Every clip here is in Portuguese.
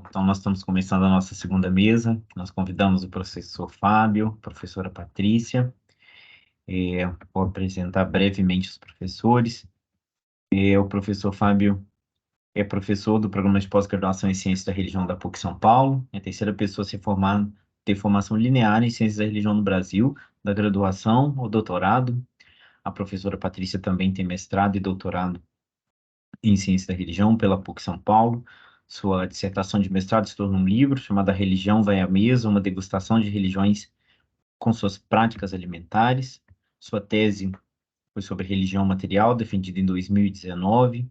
Então nós estamos começando a nossa segunda mesa. Nós convidamos o professor Fábio, a professora Patrícia. Vou apresentar brevemente os professores. O professor Fábio é professor do programa de pós-graduação em Ciências da Religião da PUC São Paulo. É a terceira pessoa a ter formação linear em Ciências da Religião no Brasil, da graduação ao doutorado. A professora Patrícia também tem mestrado e doutorado em Ciência da Religião pela PUC São Paulo. Sua dissertação de mestrado se tornou um livro chamado A Religião Vai à Mesa, uma degustação de religiões com suas práticas alimentares. Sua tese foi sobre religião material, defendida em 2019,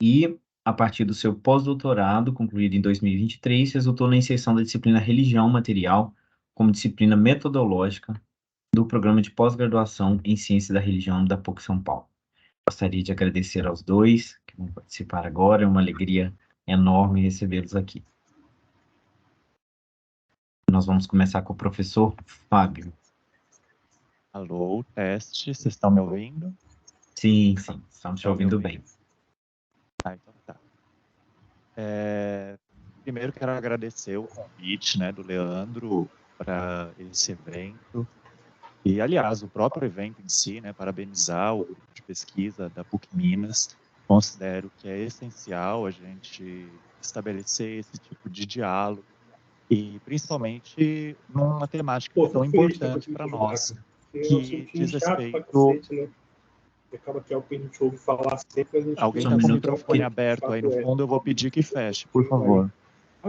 e, a partir do seu pós-doutorado, concluído em 2023, resultou na inserção da disciplina Religião Material como disciplina metodológica do programa de pós-graduação em Ciência da Religião da PUC São Paulo. Gostaria de agradecer aos dois que vão participar agora. É uma alegria enorme recebê-los aqui. Nós vamos começar com o professor Fábio. Alô, teste, vocês estão me ouvindo? Sim, estamos te ouvindo bem. Então tá. Primeiro quero agradecer o convite, do Leandro para esse evento. E, aliás, o próprio evento em si, parabenizar o grupo de pesquisa da PUC Minas. Considero que é essencial a gente estabelecer esse tipo de diálogo e, principalmente, numa temática tão importante para nós, que diz respeito... Acaba que é o que a gente ouve falar sempre. Alguém está com o microfone aberto aí no fundo, eu vou pedir que feche, por favor.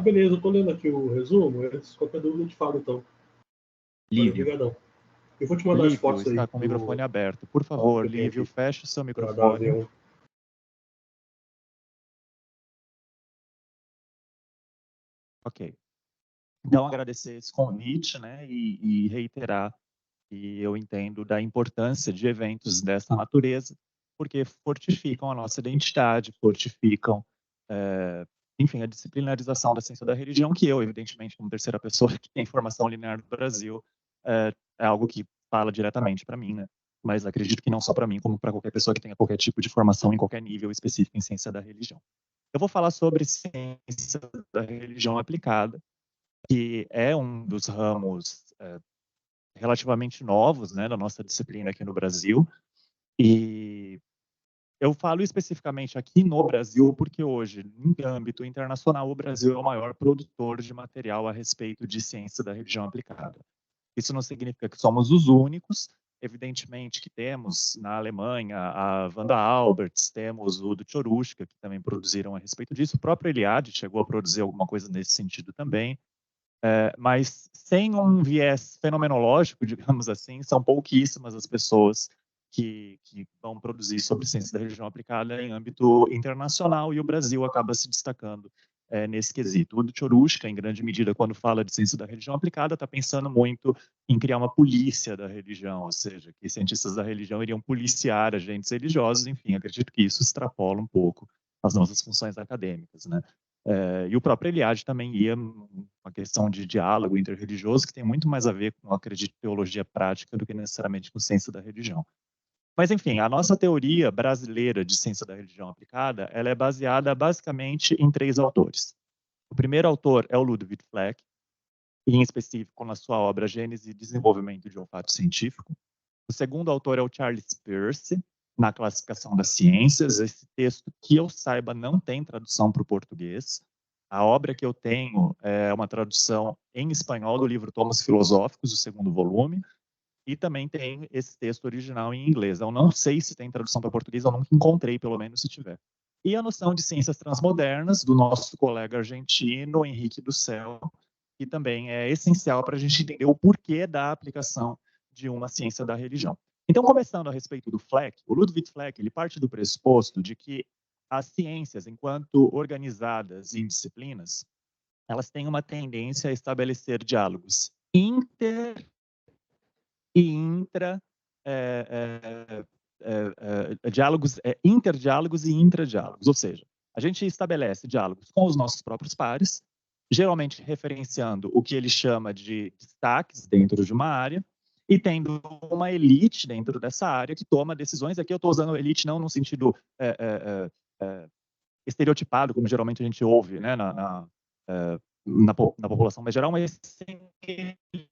Beleza, eu estou lendo aqui o resumo, qualquer dúvida eu te falo, então. Lívio. Obrigadão. Eu vou te mandar as fotos aí. Está com o microfone aberto. Por favor, Lívio, feche o seu microfone. Ok. Então, agradecer esse convite, e reiterar que eu entendo da importância de eventos dessa natureza, porque fortificam a nossa identidade, fortificam, enfim, a disciplinarização da ciência da religião, que eu, evidentemente, como terceira pessoa que tem formação linear no Brasil, é algo que fala diretamente para mim, mas acredito que não só para mim, como para qualquer pessoa que tenha qualquer tipo de formação em qualquer nível específico em ciência da religião. Eu vou falar sobre ciência da religião aplicada, que é um dos ramos relativamente novos, da nossa disciplina aqui no Brasil. E eu falo especificamente aqui no Brasil porque hoje, em âmbito internacional, o Brasil é o maior produtor de material a respeito de ciência da religião aplicada. Isso não significa que somos os únicos. Evidentemente que temos na Alemanha a Wanda Alberts, temos o do Chorushka, que também produziram a respeito disso. O próprio Eliade chegou a produzir alguma coisa nesse sentido também. Mas sem um viés fenomenológico, digamos assim, são pouquíssimas as pessoas que vão produzir sobre ciência da religião aplicada em âmbito internacional, e o Brasil acaba se destacando nesse quesito. O do Chorushka, em grande medida, quando fala de ciência da religião aplicada, está pensando muito em criar uma polícia da religião, ou seja, que cientistas da religião iriam policiar agentes religiosos. Enfim, acredito que isso extrapola um pouco as nossas funções acadêmicas, e o próprio Eliade também ia uma questão de diálogo interreligioso que tem muito mais a ver com, acredito, teologia prática do que necessariamente com ciência da religião. Mas, enfim, a nossa teoria brasileira de ciência da religião aplicada, ela é baseada basicamente em 3 autores. O primeiro autor é o Ludwig Fleck, em específico na sua obra Gênese e Desenvolvimento de Olfato Científico. O segundo autor é o Charles Peirce, na Classificação das Ciências. Esse texto, que eu saiba, não tem tradução para o português. A obra que eu tenho é uma tradução em espanhol do livro Tomos Filosóficos, o segundo volume, e também tem esse texto original em inglês. Eu não sei se tem tradução para português, eu nunca encontrei, pelo menos, se tiver. E a noção de ciências transmodernas, do nosso colega argentino, Henrique do Céu, que também é essencial para a gente entender o porquê da aplicação de uma ciência da religião. Então, começando a respeito do Fleck, o Ludwig Fleck, ele parte do pressuposto de que as ciências, enquanto organizadas em disciplinas, elas têm uma tendência a estabelecer diálogos inter e intra, interdiálogos e intradiálogos, ou seja, a gente estabelece diálogos com os nossos próprios pares, geralmente referenciando o que ele chama de destaques dentro de uma área, e tendo uma elite dentro dessa área que toma decisões. Aqui eu estou usando elite não no sentido estereotipado, como geralmente a gente ouve na população mais geral, mas sem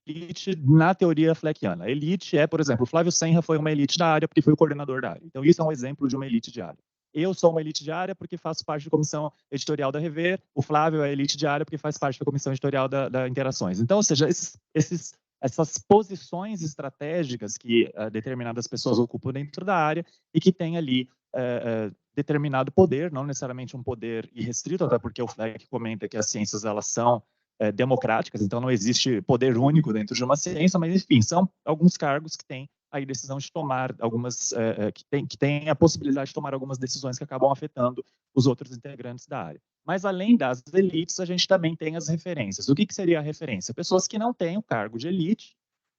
elite na teoria fleckiana. Elite é, por exemplo, o Flávio Senra foi uma elite da área porque foi o coordenador da área. Então, isso é um exemplo de uma elite de área. Eu sou uma elite de área porque faço parte da comissão editorial da Rever, o Flávio é elite de área porque faz parte da comissão editorial da Interações. Então, ou seja, essas posições estratégicas que determinadas pessoas ocupam dentro da área e que tem ali determinado poder, não necessariamente um poder irrestrito, até porque o Fleck comenta que as ciências elas são democráticas, então não existe poder único dentro de uma ciência, mas enfim, são alguns cargos que têm aí decisão de tomar algumas, que tem a possibilidade de tomar algumas decisões que acabam afetando os outros integrantes da área. Mas além das elites, a gente também tem as referências. O que seria a referência? Pessoas que não têm o cargo de elite,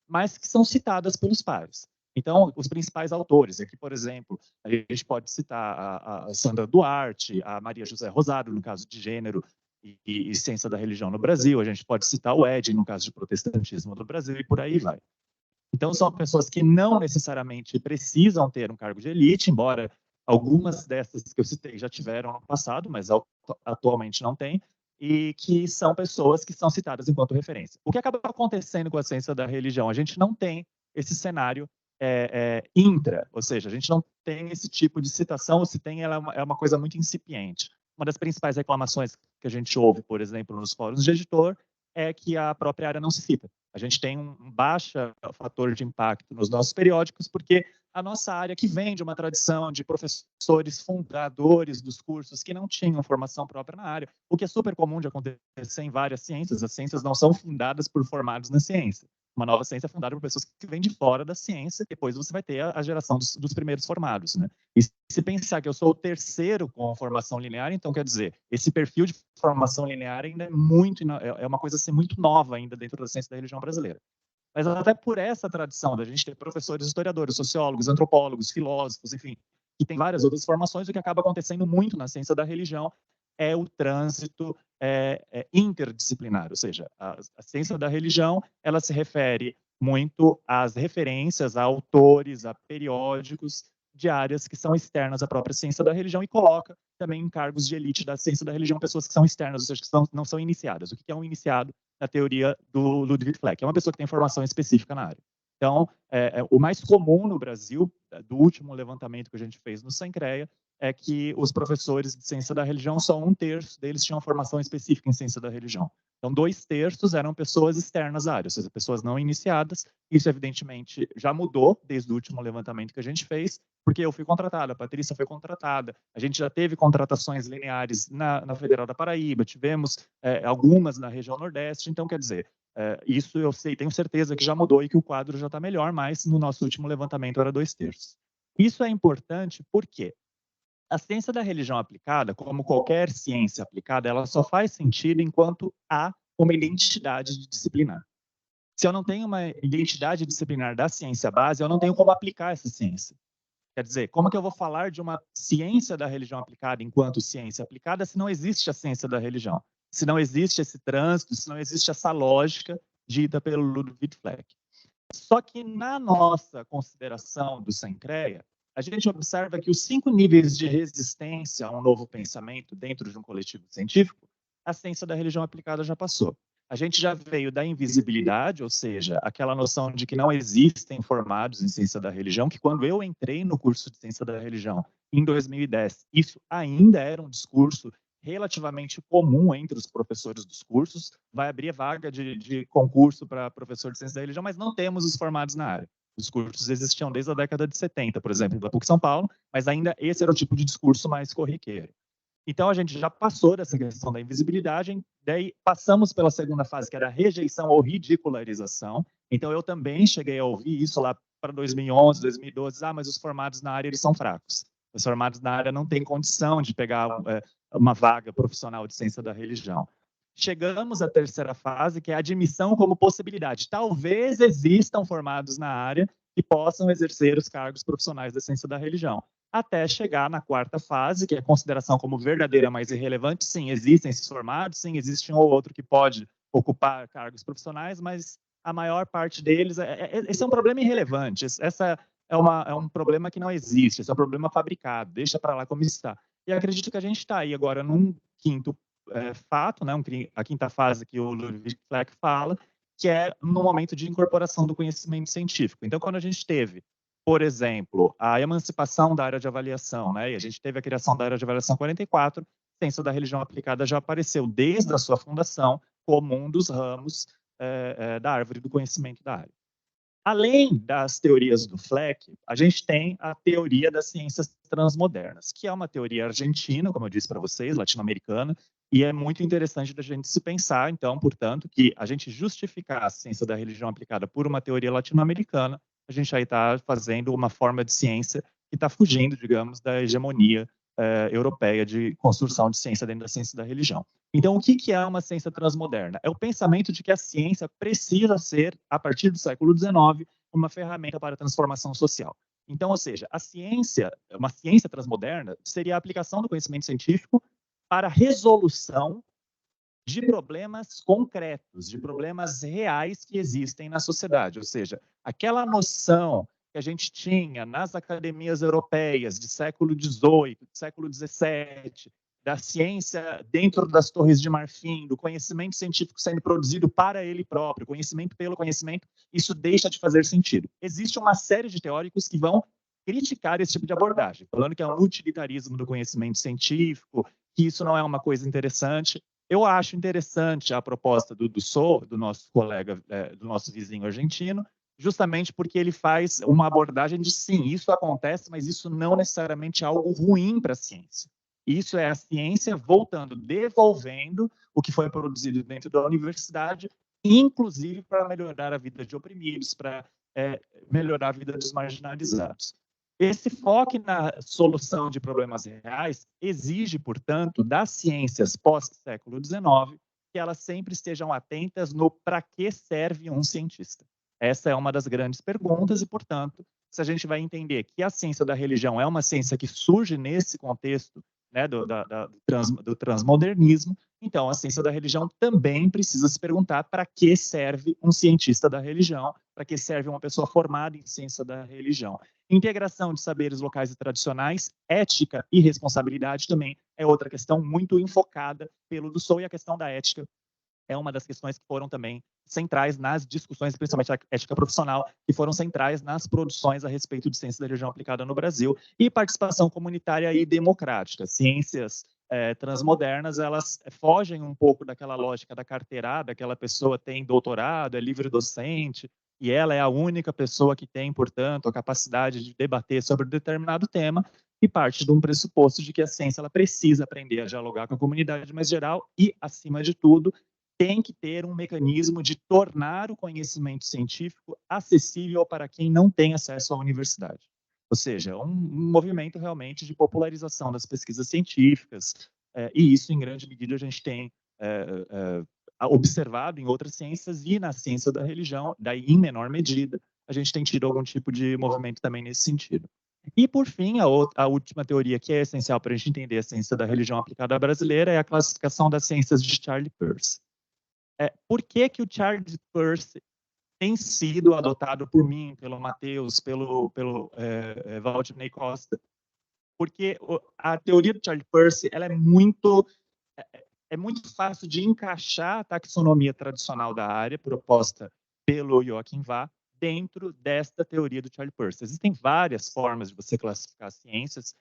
mas que são citadas pelos pares. Então, os principais autores, aqui, por exemplo, a gente pode citar a Sandra Duarte, a Maria José Rosado, no caso de gênero e ciência da religião no Brasil, a gente pode citar o Ed, no caso de protestantismo no Brasil, e por aí vai. Então, são pessoas que não necessariamente precisam ter um cargo de elite, embora algumas dessas que eu citei já tiveram no passado, mas atualmente não tem, e que são pessoas que são citadas enquanto referência. O que acaba acontecendo com a ciência da religião? A gente não tem esse cenário intra, ou seja, a gente não tem esse tipo de citação, ou se tem, ela é uma coisa muito incipiente. Uma das principais reclamações que a gente ouve, por exemplo, nos fóruns de editor, é que a própria área não se cita. A gente tem um baixo fator de impacto nos nossos periódicos, porque a nossa área, que vem de uma tradição de professores fundadores dos cursos que não tinham formação própria na área, o que é super comum de acontecer em várias ciências, as ciências não são fundadas por formados na ciência. Uma nova ciência é fundada por pessoas que vêm de fora da ciência, depois você vai ter a geração dos primeiros formados, né? E se pensar que eu sou o terceiro com formação linear, então quer dizer, esse perfil de formação linear ainda é uma coisa assim, muito nova ainda dentro da ciência da religião brasileira. Mas até por essa tradição da gente ter professores, historiadores, sociólogos, antropólogos, filósofos, enfim, que tem várias outras formações, o que acaba acontecendo muito na ciência da religião é o trânsito interdisciplinar, ou seja, a ciência da religião ela se refere muito às referências a autores, a periódicos de áreas que são externas à própria ciência da religião e coloca também em cargos de elite da ciência da religião pessoas que são externas, ou seja, que não são iniciadas. O que é um iniciado na teoria do Ludwig Fleck? É uma pessoa que tem formação específica na área. Então, o mais comum no Brasil, do último levantamento que a gente fez no Sencreia, é que os professores de ciência da religião, só 1/3 deles tinham formação específica em ciência da religião. Então, 2/3 eram pessoas externas à área, ou seja, pessoas não iniciadas. Isso, evidentemente, já mudou desde o último levantamento que a gente fez, porque eu fui contratada, a Patrícia foi contratada, a gente já teve contratações lineares na Federal da Paraíba, tivemos algumas na região Nordeste, então, quer dizer, isso eu sei, tenho certeza que já mudou e que o quadro já está melhor, mas no nosso último levantamento era 2/3. Isso é importante porque a ciência da religião aplicada, como qualquer ciência aplicada, ela só faz sentido enquanto há uma identidade disciplinar. Se eu não tenho uma identidade disciplinar da ciência base, eu não tenho como aplicar essa ciência. Quer dizer, como que eu vou falar de uma ciência da religião aplicada enquanto ciência aplicada se não existe a ciência da religião? Se não existe esse trânsito, se não existe essa lógica dita pelo Ludwig Fleck. Só que na nossa consideração do Sencreia, a gente observa que os 5 níveis de resistência a um novo pensamento dentro de um coletivo científico, a ciência da religião aplicada já passou. A gente já veio da invisibilidade, ou seja, aquela noção de que não existem formados em ciência da religião, que quando eu entrei no curso de ciência da religião, em 2010, isso ainda era um discurso relativamente comum entre os professores dos cursos. Vai abrir vaga de concurso para professor de ciência da religião, mas não temos os formados na área. Os cursos existiam desde a década de 70, por exemplo, da PUC São Paulo, mas ainda esse era o tipo de discurso mais corriqueiro. Então, a gente já passou dessa questão da invisibilidade, daí passamos pela segunda fase, que era a rejeição ou ridicularização. Então, eu também cheguei a ouvir isso lá para 2011, 2012, mas os formados na área eles são fracos. Os formados na área não têm condição de pegar uma vaga profissional de ciência da religião. Chegamos à terceira fase, que é a admissão como possibilidade. Talvez existam formados na área que possam exercer os cargos profissionais da ciência da religião. Até chegar na quarta fase, que é a consideração como verdadeira, mais irrelevante. Sim, existem esses formados, sim, existe um ou outro que pode ocupar cargos profissionais, mas a maior parte deles... esse é um problema irrelevante. Essa é um problema que não existe, esse é um problema fabricado. Deixa para lá como está. E acredito que a gente está aí agora num quinto fato, né, a quinta fase que o Ludwig Fleck fala, que é no momento de incorporação do conhecimento científico. Então, quando a gente teve, por exemplo, a emancipação da área de avaliação, né, e a gente teve a criação da área de avaliação 44, a ciência da religião aplicada já apareceu desde a sua fundação como um dos ramos da árvore do conhecimento da área. Além das teorias do Fleck, a gente tem a teoria das ciências transmodernas, que é uma teoria argentina, como eu disse para vocês, latino-americana, e é muito interessante da gente se pensar, então, portanto, que a gente justificar a ciência da religião aplicada por uma teoria latino-americana, a gente aí está fazendo uma forma de ciência que está fugindo, digamos, da hegemonia europeia de construção de ciência dentro da ciência da religião. Então, o que é uma ciência transmoderna? É o pensamento de que a ciência precisa ser, a partir do século XIX, uma ferramenta para a transformação social. Então, ou seja, a ciência, uma ciência transmoderna, seria a aplicação do conhecimento científico para a resolução de problemas concretos, de problemas reais que existem na sociedade. Ou seja, aquela noção que a gente tinha nas academias europeias de século XVIII, de século XVII, da ciência dentro das Torres de Marfim, do conhecimento científico sendo produzido para ele próprio, conhecimento pelo conhecimento, isso deixa de fazer sentido. Existe uma série de teóricos que vão criticar esse tipo de abordagem, falando que é um utilitarismo do conhecimento científico, que isso não é uma coisa interessante. Eu acho interessante a proposta do Dussault, do nosso colega, do nosso vizinho argentino, justamente porque ele faz uma abordagem de sim, isso acontece, mas isso não necessariamente é algo ruim para a ciência. Isso é a ciência voltando, devolvendo o que foi produzido dentro da universidade, inclusive para melhorar a vida de oprimidos, para melhorar a vida dos marginalizados. Esse foco na solução de problemas reais exige, portanto, das ciências pós-século XIX, que elas sempre estejam atentas no para que serve um cientista. Essa é uma das grandes perguntas e, portanto, se a gente vai entender que a ciência da religião é uma ciência que surge nesse contexto, né, do transmodernismo, então a ciência da religião também precisa se perguntar para que serve um cientista da religião, para que serve uma pessoa formada em ciência da religião. Integração de saberes locais e tradicionais, ética e responsabilidade também é outra questão muito enfocada pelo Dussault, e a questão da ética é uma das questões que foram também centrais nas discussões, principalmente a ética profissional, que foram centrais nas produções a respeito de ciência da religião aplicada no Brasil, e participação comunitária e democrática. Ciências transmodernas, elas fogem um pouco daquela lógica da carteirada, aquela pessoa tem doutorado, é livre docente, e ela é a única pessoa que tem, portanto, a capacidade de debater sobre determinado tema, e parte de um pressuposto de que a ciência ela precisa aprender a dialogar com a comunidade mais geral e, acima de tudo, tem que ter um mecanismo de tornar o conhecimento científico acessível para quem não tem acesso à universidade. Ou seja, um movimento realmente de popularização das pesquisas científicas, e isso, em grande medida, a gente tem observado em outras ciências e na ciência da religião, daí em menor medida, a gente tem tido algum tipo de movimento também nesse sentido. E, por fim, a última teoria que é essencial para a gente entender a ciência da religião aplicada brasileira é a classificação das ciências de Charles Peirce. Por que o Charles Peirce tem sido adotado por mim, pelo Matheus, pelo Valdinei Costa? Porque a teoria do Charles Peirce ela é muito fácil de encaixar a taxonomia tradicional da área, proposta pelo Joachim Vah, dentro desta teoria do Charles Peirce. Existem várias formas de você classificar ciências,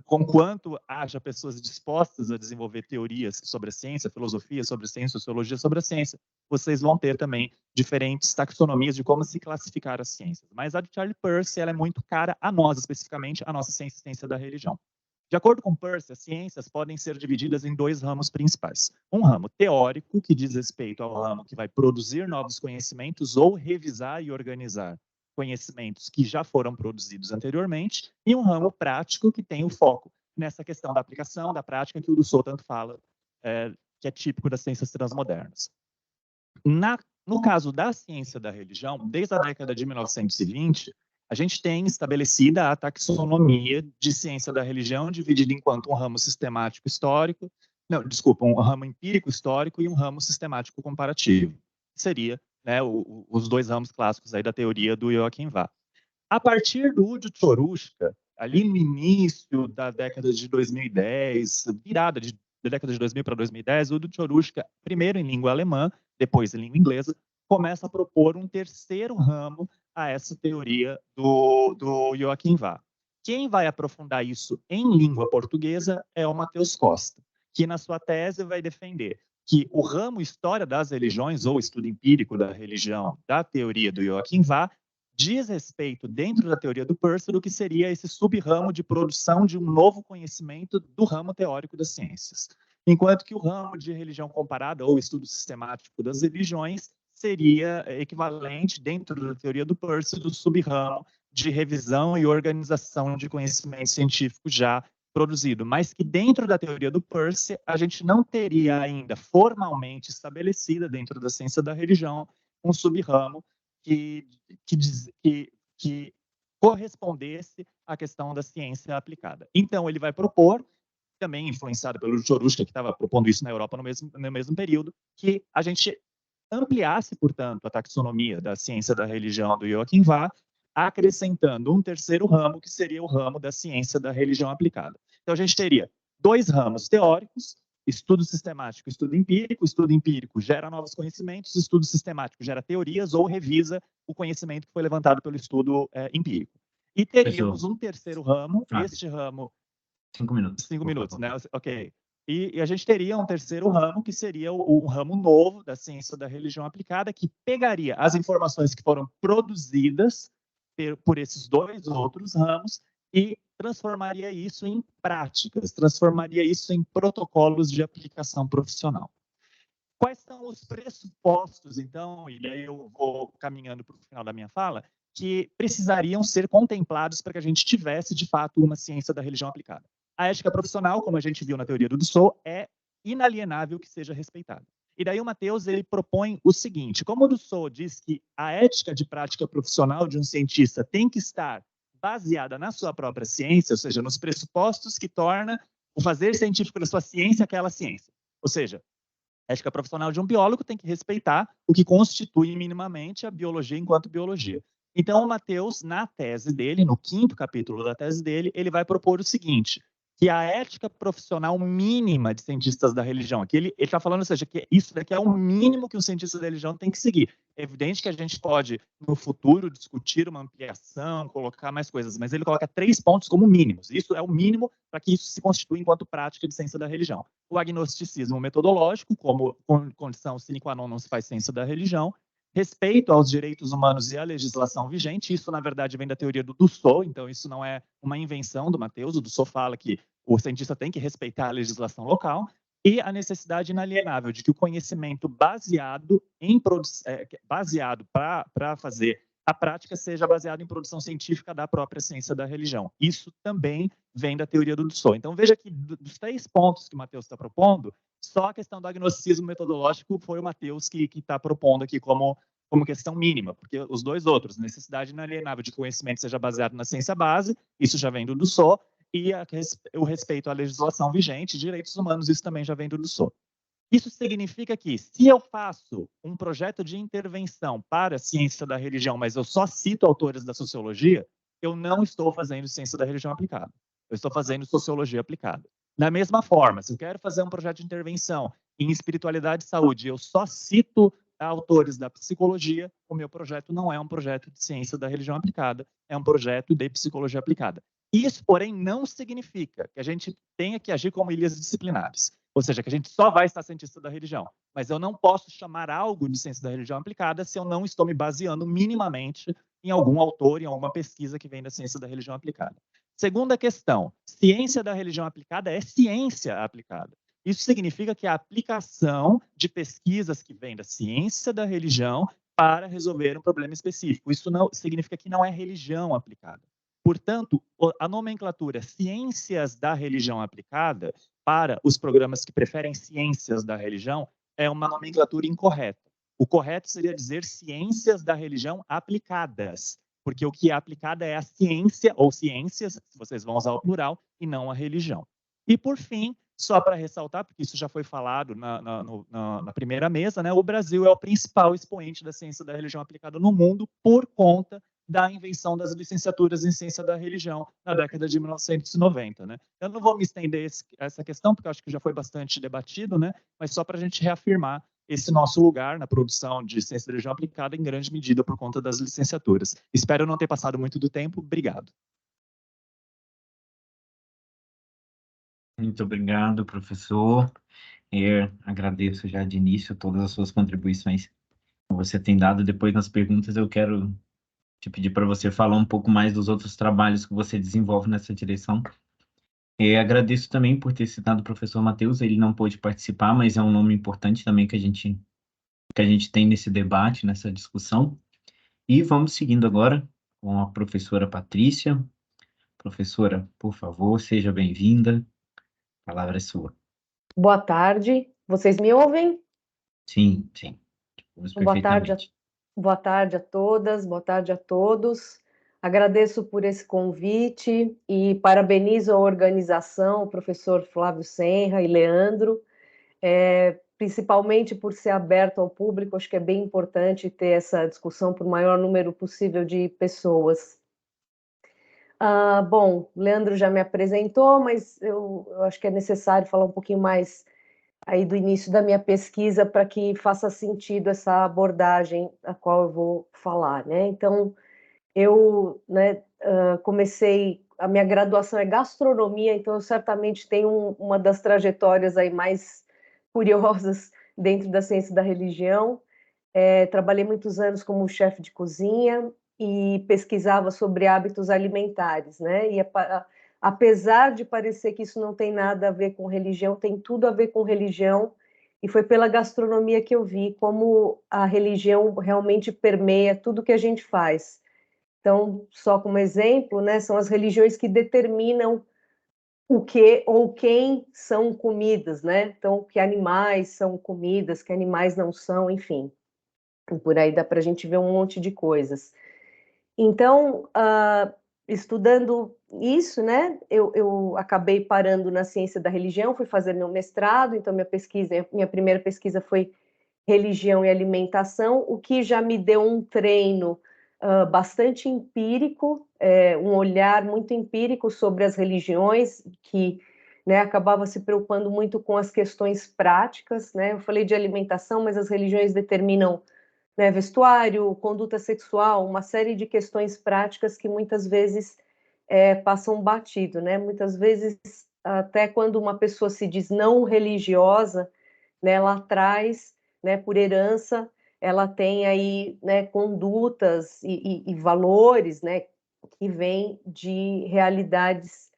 conquanto haja pessoas dispostas a desenvolver teorias sobre a ciência, filosofia sobre a ciência, sociologia sobre a ciência, vocês vão ter também diferentes taxonomias de como se classificar as ciências. Mas a de Charles Peirce ela é muito cara a nós, especificamente, a nossa ciência da religião. De acordo com Peirce, as ciências podem ser divididas em dois ramos principais. Um ramo teórico, que diz respeito ao ramo que vai produzir novos conhecimentos ou revisar e organizar conhecimentos que já foram produzidos anteriormente, e um ramo prático que tem o foco nessa questão da aplicação, da prática, que o Dussault tanto fala, que é típico das ciências transmodernas. No caso da ciência da religião, desde a década de 1920, a gente tem estabelecida a taxonomia de ciência da religião, dividida enquanto um ramo sistemático histórico, um ramo empírico histórico e um ramo sistemático comparativo. Seria os dois ramos clássicos aí da teoria do Joachim Vah. A partir do Udio Chorushka, ali no início da década de 2010, virada de da década de 2000 para 2010, o Chorushka, primeiro em língua alemã, depois em língua inglesa, começa a propor um terceiro ramo a essa teoria do Joachim Vah. Quem vai aprofundar isso em língua portuguesa é o Matheus Costa, que na sua tese vai defender que o ramo História das Religiões, ou estudo empírico da religião, da teoria do Joachim Vah, diz respeito, dentro da teoria do Peirce, do que seria esse sub-ramo de produção de um novo conhecimento do ramo teórico das ciências. Enquanto que o ramo de religião comparada, ou estudo sistemático das religiões, seria equivalente, dentro da teoria do Peirce, do sub-ramo de revisão e organização de conhecimento científico já produzido, mas que dentro da teoria do Peirce a gente não teria ainda formalmente estabelecida dentro da ciência da religião um sub-ramo que correspondesse à questão da ciência aplicada. Então ele vai propor, também influenciado pelo Chorushka, que estava propondo isso na Europa no mesmo período, que a gente ampliasse, portanto, a taxonomia da ciência da religião do Joachim Vah, acrescentando um terceiro ramo, que seria o ramo da ciência da religião aplicada. Então, a gente teria dois ramos teóricos, estudo sistemático, estudo empírico. Estudo empírico gera novos conhecimentos, estudo sistemático gera teorias ou revisa o conhecimento que foi levantado pelo estudo empírico. E teríamos um terceiro ramo, este ramo... 5 minutos. 5 minutos, né? Ok. E a gente teria um terceiro ramo, que seria o ramo novo da ciência da religião aplicada, que pegaria as informações que foram produzidas por esses dois outros ramos e transformaria isso em práticas, transformaria isso em protocolos de aplicação profissional. Quais são os pressupostos, então, e aí eu vou caminhando para o final da minha fala, que precisariam ser contemplados para que a gente tivesse, de fato, uma ciência da religião aplicada? A ética profissional, como a gente viu na teoria do Dussault, é inalienável que seja respeitada. E daí o Matheus ele propõe o seguinte: como o Dussault diz que a ética de prática profissional de um cientista tem que estar baseada na sua própria ciência, ou seja, nos pressupostos que torna o fazer científico da sua ciência aquela ciência. Ou seja, a ética profissional de um biólogo tem que respeitar o que constitui minimamente a biologia enquanto biologia. Então, o Matheus, na tese dele, no 5º capítulo da tese dele, ele vai propor o seguinte: que a ética profissional mínima de cientistas da religião, que ele está falando, ou seja, que isso daqui é o mínimo que um cientista da religião tem que seguir. É evidente que a gente pode, no futuro, discutir uma ampliação, colocar mais coisas, mas ele coloca 3 pontos como mínimos. Isso é o mínimo para que isso se constitua enquanto prática de ciência da religião. O agnosticismo metodológico, como condição sine qua non, não se faz ciência da religião. Respeito aos direitos humanos e à legislação vigente, isso, na verdade, vem da teoria do Dussault, então isso não é uma invenção do Matheus. O Dussault fala que o cientista tem que respeitar a legislação local, e a necessidade inalienável de que o conhecimento baseado para fazer a prática seja baseado em produção científica da própria ciência da religião. Isso também vem da teoria do Dussault. Então, veja que dos 3 pontos que o Matheus está propondo, só a questão do agnosticismo metodológico foi o Matheus que está propondo aqui como questão mínima, porque os dois outros, necessidade inalienável de conhecimento seja baseado na ciência base, isso já vem do Dussault, e o respeito à legislação vigente, direitos humanos, isso também já vem do Dussault. Isso significa que, se eu faço um projeto de intervenção para a ciência da religião, mas eu só cito autores da sociologia, eu não estou fazendo ciência da religião aplicada. Eu estou fazendo sociologia aplicada. Da mesma forma, se eu quero fazer um projeto de intervenção em espiritualidade e saúde, eu só cito autores da psicologia, o meu projeto não é um projeto de ciência da religião aplicada, é um projeto de psicologia aplicada. Isso, porém, não significa que a gente tenha que agir como ilhas disciplinares. Ou seja, que a gente só vai estar cientista da religião. Mas eu não posso chamar algo de ciência da religião aplicada se eu não estou me baseando minimamente em algum autor, em alguma pesquisa que vem da ciência da religião aplicada. Segunda questão: ciência da religião aplicada é ciência aplicada. Isso significa que a aplicação de pesquisas que vêm da ciência da religião para resolver um problema específico. Isso não significa que não é religião aplicada. Portanto, a nomenclatura ciências da religião aplicada para os programas que preferem ciências da religião é uma nomenclatura incorreta. O correto seria dizer ciências da religião aplicadas, porque o que é aplicada é a ciência, ou ciências, se vocês vão usar o plural, e não a religião. E, por fim, só para ressaltar, porque isso já foi falado na primeira mesa, né, o Brasil é o principal expoente da ciência da religião aplicada no mundo por conta da invenção das licenciaturas em ciência da religião na década de 1990, né? Eu não vou me estender essa questão, porque eu acho que já foi bastante debatido, né? Mas só para a gente reafirmar esse nosso lugar na produção de ciência da religião aplicada em grande medida por conta das licenciaturas. Espero não ter passado muito do tempo. Obrigado. Muito obrigado, professor. Eu agradeço já de início todas as suas contribuições que você tem dado. Depois, nas perguntas, eu quero te pedir para você falar um pouco mais dos outros trabalhos que você desenvolve nessa direção. Agradeço também por ter citado o professor Matheus. Ele não pôde participar, mas é um nome importante também que a gente tem nesse debate, nessa discussão. E vamos seguindo agora com a professora Patrícia. Professora, por favor, seja bem-vinda. A palavra é sua. Boa tarde, vocês me ouvem? Sim, sim, ouvimos perfeitamente. Boa tarde a todas, boa tarde a todos. Agradeço por esse convite e parabenizo a organização, o professor Flávio Senra e Leandro, principalmente por ser aberto ao público. Acho que é bem importante ter essa discussão para o maior número possível de pessoas. Bom, Leandro já me apresentou, mas eu acho que é necessário falar um pouquinho mais aí do início da minha pesquisa para que faça sentido essa abordagem a qual eu vou falar, né? Então, eu, né, comecei, a minha graduação é gastronomia, então eu certamente tenho uma das trajetórias aí mais curiosas dentro da ciência da religião. Trabalhei muitos anos como chefe de cozinha e pesquisava sobre hábitos alimentares, né? E apesar de parecer que isso não tem nada a ver com religião, tem tudo a ver com religião, e foi pela gastronomia que eu vi como a religião realmente permeia tudo que a gente faz. Então, só como exemplo, né, são as religiões que determinam o que ou quem são comidas, né? Então, que animais são comidas, que animais não são, enfim. E por aí dá para a gente ver um monte de coisas. Então, estudando isso, né, eu acabei parando na ciência da religião, fui fazer meu mestrado, então minha primeira pesquisa foi religião e alimentação, o que já me deu um treino bastante empírico, um olhar muito empírico sobre as religiões, que, né, acabava se preocupando muito com as questões práticas, né? Eu falei de alimentação, mas as religiões determinam, né, vestuário, conduta sexual, uma série de questões práticas que muitas vezes passam batido, né? Muitas vezes, até quando uma pessoa se diz não religiosa, né, ela traz, né, por herança, ela tem aí, né, condutas e valores, né, que vêm de realidades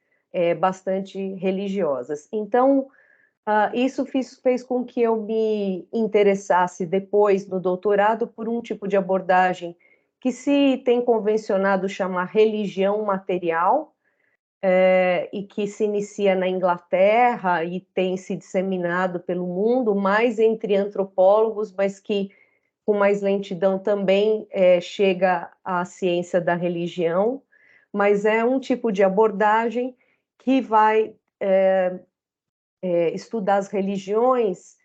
bastante religiosas. Então, isso fez com que eu me interessasse depois no doutorado por um tipo de abordagem que se tem convencionado chamar religião material, e que se inicia na Inglaterra e tem se disseminado pelo mundo, mais entre antropólogos, mas que com mais lentidão também chega à ciência da religião, mas é um tipo de abordagem que vai estudar as religiões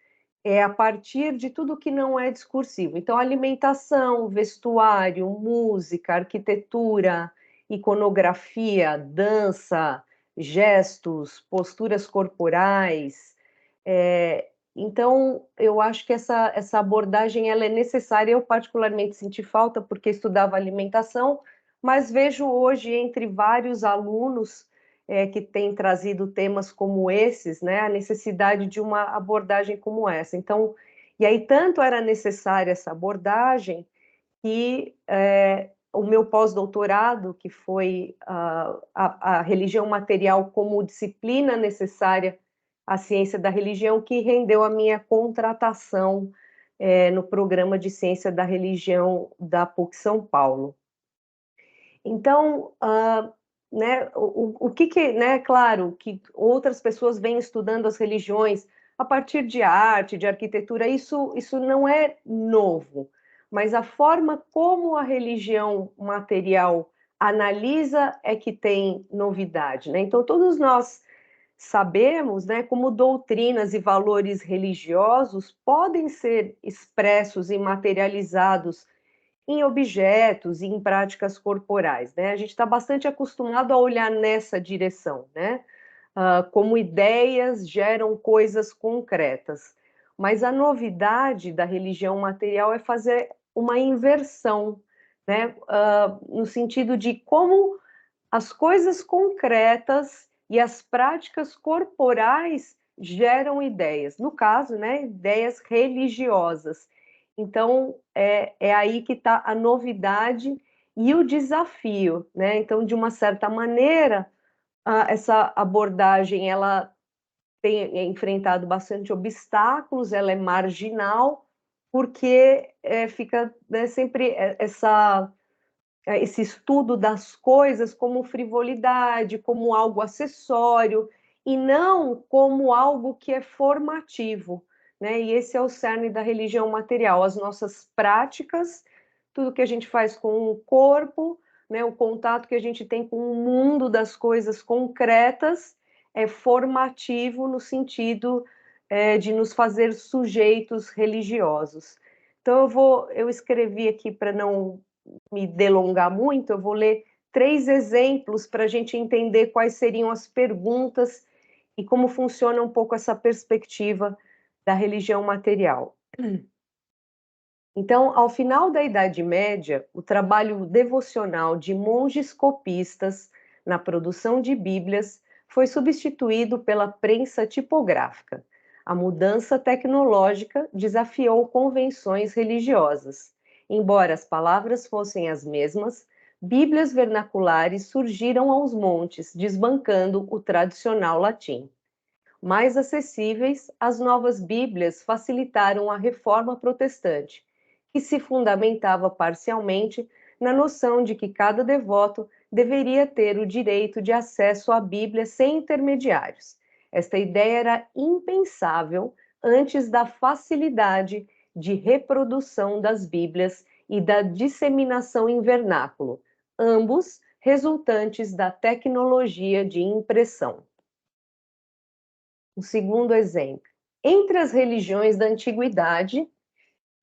a partir de tudo que não é discursivo. Então, alimentação, vestuário, música, arquitetura, iconografia, dança, gestos, posturas corporais. Então, eu acho que essa abordagem ela é necessária. Eu, particularmente, senti falta porque estudava alimentação, mas vejo hoje, entre vários alunos que têm trazido temas como esses, né, a necessidade de uma abordagem como essa. Então, e aí tanto era necessária essa abordagem que o meu pós-doutorado, que foi a religião material como disciplina necessária à ciência da religião, que rendeu a minha contratação no programa de ciência da religião da PUC São Paulo. Então, né, o que, né, claro, que outras pessoas vêm estudando as religiões a partir de arte, de arquitetura, isso não é novo, mas a forma como a religião material analisa é que tem novidade, né? Então, todos nós sabemos, né, como doutrinas e valores religiosos podem ser expressos e materializados em objetos e em práticas corporais, né? A gente está bastante acostumado a olhar nessa direção, né? Como ideias geram coisas concretas. Mas a novidade da religião material é fazer uma inversão, né? No sentido de como as coisas concretas e as práticas corporais geram ideias, no caso, né, ideias religiosas. Então, é aí que está a novidade e o desafio, né? Então, de uma certa maneira, essa abordagem, ela tem enfrentado bastante obstáculos, ela é marginal, porque fica, né, sempre esse estudo das coisas como frivolidade, como algo acessório, e não como algo que é formativo, né? E esse é o cerne da religião material, as nossas práticas, tudo que a gente faz com o corpo, né? O contato que a gente tem com o mundo das coisas concretas é formativo no sentido de nos fazer sujeitos religiosos. Então eu escrevi aqui para não me delongar muito, eu vou ler 3 exemplos para a gente entender quais seriam as perguntas e como funciona um pouco essa perspectiva da religião material. Então, ao final da Idade Média, o trabalho devocional de monges copistas na produção de Bíblias foi substituído pela prensa tipográfica. A mudança tecnológica desafiou convenções religiosas. Embora as palavras fossem as mesmas, Bíblias vernaculares surgiram aos montes, desbancando o tradicional latim. Mais acessíveis, as novas Bíblias facilitaram a reforma protestante, que se fundamentava parcialmente na noção de que cada devoto deveria ter o direito de acesso à Bíblia sem intermediários. Esta ideia era impensável antes da facilidade de reprodução das Bíblias e da disseminação em vernáculo, ambos resultantes da tecnologia de impressão. Um segundo exemplo. Entre as religiões da antiguidade,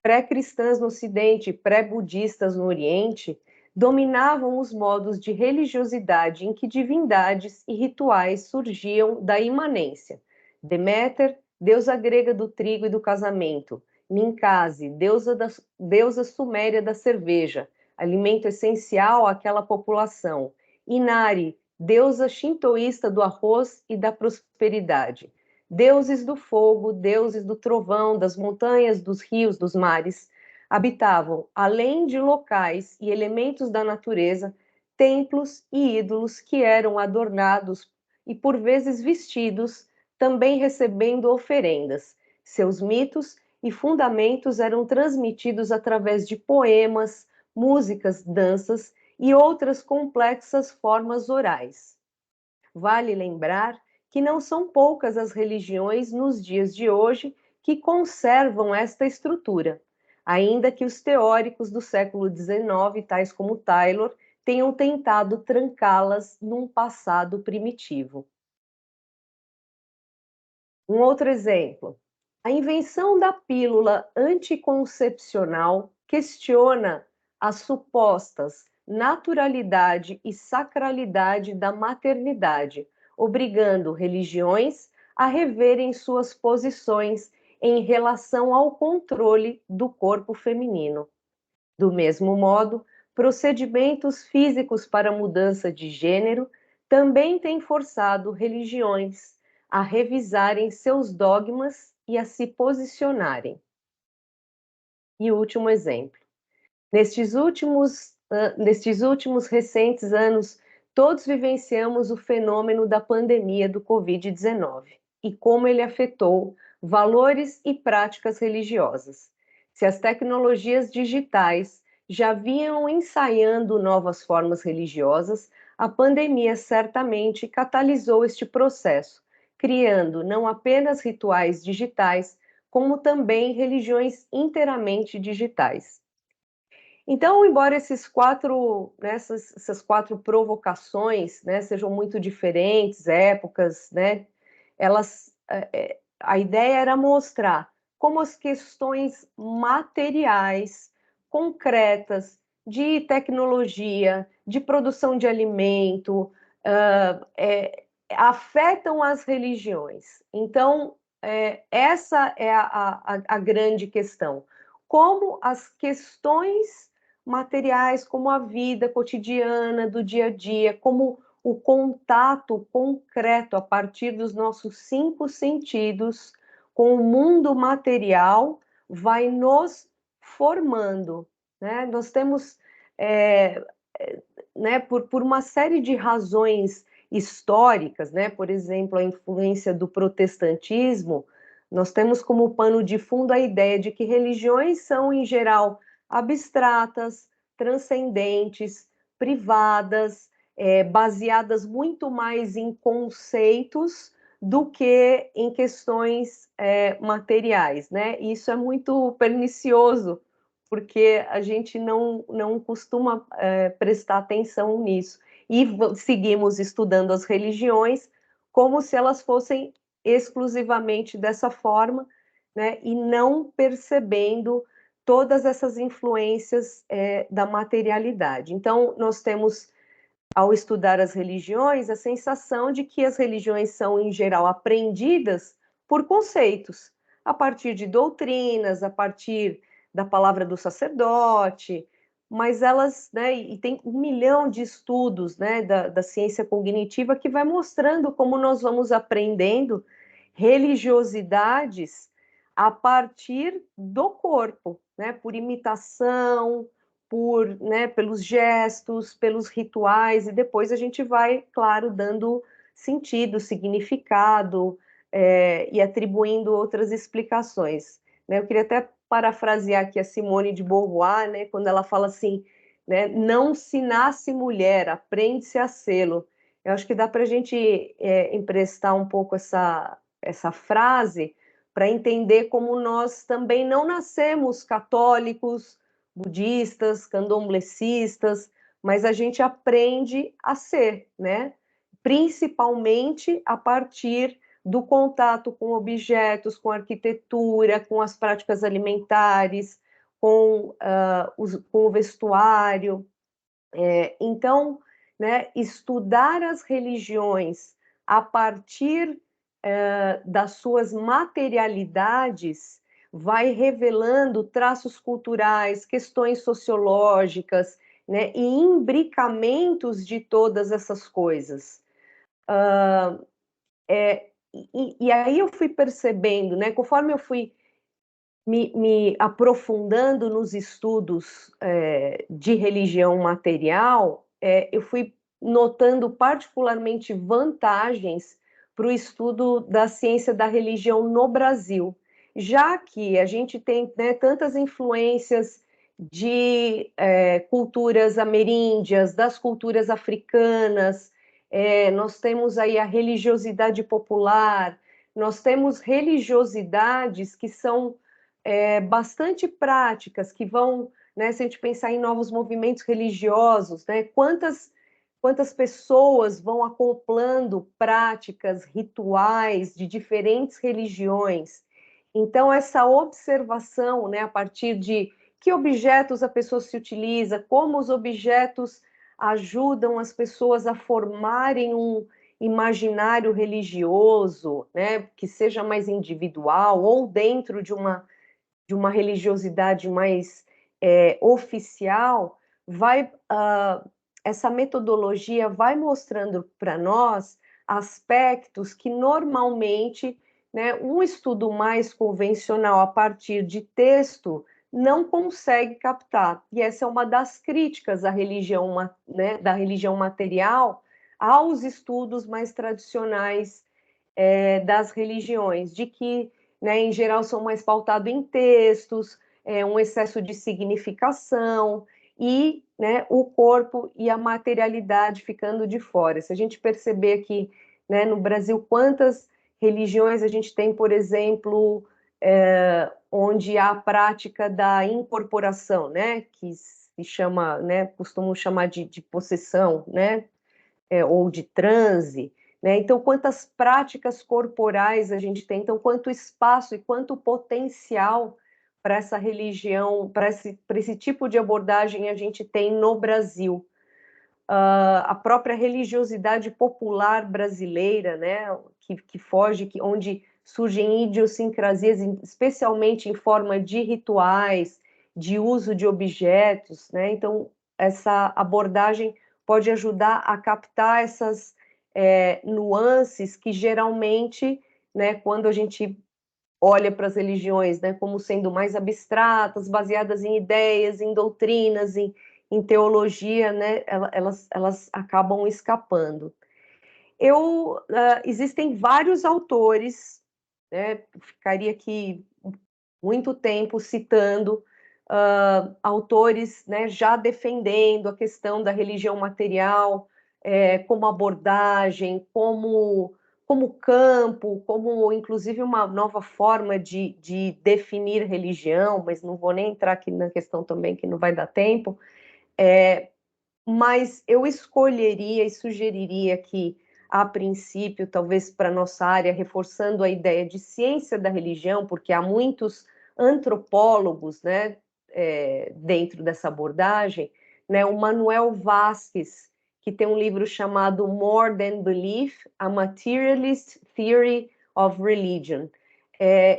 pré-cristãs no Ocidente e pré-budistas no Oriente, dominavam os modos de religiosidade em que divindades e rituais surgiam da imanência. Deméter, deusa grega do trigo e do casamento. Ninkasi, deusa suméria da cerveja, alimento essencial àquela população. Inari, deusa shintoísta do arroz e da prosperidade. Deuses do fogo, deuses do trovão, das montanhas, dos rios, dos mares, habitavam, além de locais e elementos da natureza, templos e ídolos que eram adornados e por vezes vestidos, também recebendo oferendas. Seus mitos e fundamentos eram transmitidos através de poemas, músicas, danças e outras complexas formas orais. Vale lembrar que não são poucas as religiões nos dias de hoje que conservam esta estrutura, ainda que os teóricos do século XIX, tais como Taylor, tenham tentado trancá-las num passado primitivo. Um outro exemplo. A invenção da pílula anticoncepcional questiona as supostas naturalidade e sacralidade da maternidade, obrigando religiões a reverem suas posições em relação ao controle do corpo feminino. Do mesmo modo, procedimentos físicos para mudança de gênero também têm forçado religiões a revisarem seus dogmas e a se posicionarem. E o último exemplo. Nestes últimos recentes anos, todos vivenciamos o fenômeno da pandemia do Covid-19 e como ele afetou valores e práticas religiosas. Se as tecnologias digitais já vinham ensaiando novas formas religiosas, a pandemia certamente catalisou este processo, criando não apenas rituais digitais, como também religiões inteiramente digitais. Então, embora essas quatro provocações, né, sejam muito diferentes, épocas, né, a ideia era mostrar como as questões materiais concretas de tecnologia, de produção de alimento, afetam as religiões. Então, essa é a grande questão. Como as questões materiais, como a vida cotidiana do dia a dia, como o contato concreto a partir dos nossos 5 sentidos com o mundo material vai nos formando, né? Nós temos, né, por uma série de razões históricas, né? Por exemplo, a influência do protestantismo, nós temos como pano de fundo a ideia de que religiões são, em geral, abstratas, transcendentes, privadas, baseadas muito mais em conceitos do que em questões materiais, né? E isso é muito pernicioso, porque a gente não costuma prestar atenção nisso. E seguimos estudando as religiões como se elas fossem exclusivamente dessa forma, né? E não percebendo todas essas influências da materialidade. Então, nós temos, ao estudar as religiões, a sensação de que as religiões são, em geral, aprendidas por conceitos, a partir de doutrinas, a partir da palavra do sacerdote, mas elas, né, e tem 1 milhão de estudos, né, da ciência cognitiva que vai mostrando como nós vamos aprendendo religiosidades a partir do corpo, né, por imitação, né, pelos gestos, pelos rituais, e depois a gente vai, claro, dando sentido, significado, e atribuindo outras explicações, né? Eu queria até parafrasear aqui a Simone de Beauvoir, né, quando ela fala assim, né, não se nasce mulher, aprende-se a sê-lo. Eu acho que dá para a gente emprestar um pouco essa frase para entender como nós também não nascemos católicos, budistas, candomblecistas, mas a gente aprende a ser, né? Principalmente a partir do contato com objetos, com arquitetura, com as práticas alimentares, com o vestuário. Então, né, estudar as religiões a partir das suas materialidades vai revelando traços culturais, questões sociológicas, né, e imbricamentos de todas essas coisas. E aí eu fui percebendo, né, conforme eu fui me aprofundando nos estudos de religião material, eu fui notando particularmente vantagens para o estudo da ciência da religião no Brasil, já que a gente tem, né, tantas influências de culturas ameríndias, das culturas africanas, nós temos aí a religiosidade popular, nós temos religiosidades que são bastante práticas, que vão, né, se a gente pensar em novos movimentos religiosos, né, quantas pessoas vão acoplando práticas, rituais de diferentes religiões. Então, essa observação, né, a partir de que objetos a pessoa se utiliza, como os objetos ajudam as pessoas a formarem um imaginário religioso, né, que seja mais individual ou dentro de uma religiosidade mais oficial, essa metodologia vai mostrando para nós aspectos que normalmente, né, um estudo mais convencional a partir de texto não consegue captar. E essa é uma das críticas à religião, né, da religião material aos estudos mais tradicionais das religiões, de que, né, em geral, são mais pautados em textos, um excesso de significação e, né, o corpo e a materialidade ficando de fora. Se a gente perceber aqui, né, no Brasil, quantas religiões a gente tem, por exemplo, onde há a prática da incorporação, né, que se chama, né, costumam chamar de possessão, né, ou de transe, né? Então, quantas práticas corporais a gente tem, então, quanto espaço e quanto potencial para essa religião, para esse tipo de abordagem a gente tem no Brasil. A própria religiosidade popular brasileira, né, que foge, onde surgem idiosincrasias, especialmente em forma de rituais, de uso de objetos, né? Então, essa abordagem pode ajudar a captar essas nuances que geralmente, né, quando a gente olha para as religiões, né, como sendo mais abstratas, baseadas em ideias, em doutrinas, em teologia, né, elas acabam escapando. Existem vários autores, né, ficaria aqui muito tempo citando autores, né, já defendendo a questão da religião material como abordagem, como campo, como inclusive uma nova forma de definir religião, mas não vou nem entrar aqui na questão também, que não vai dar tempo, mas eu escolheria e sugeriria que, a princípio, talvez para nossa área, reforçando a ideia de ciência da religião, porque há muitos antropólogos, né, dentro dessa abordagem, né, o Manuel Vasques, que tem um livro chamado More Than Belief, A Materialist Theory of Religion.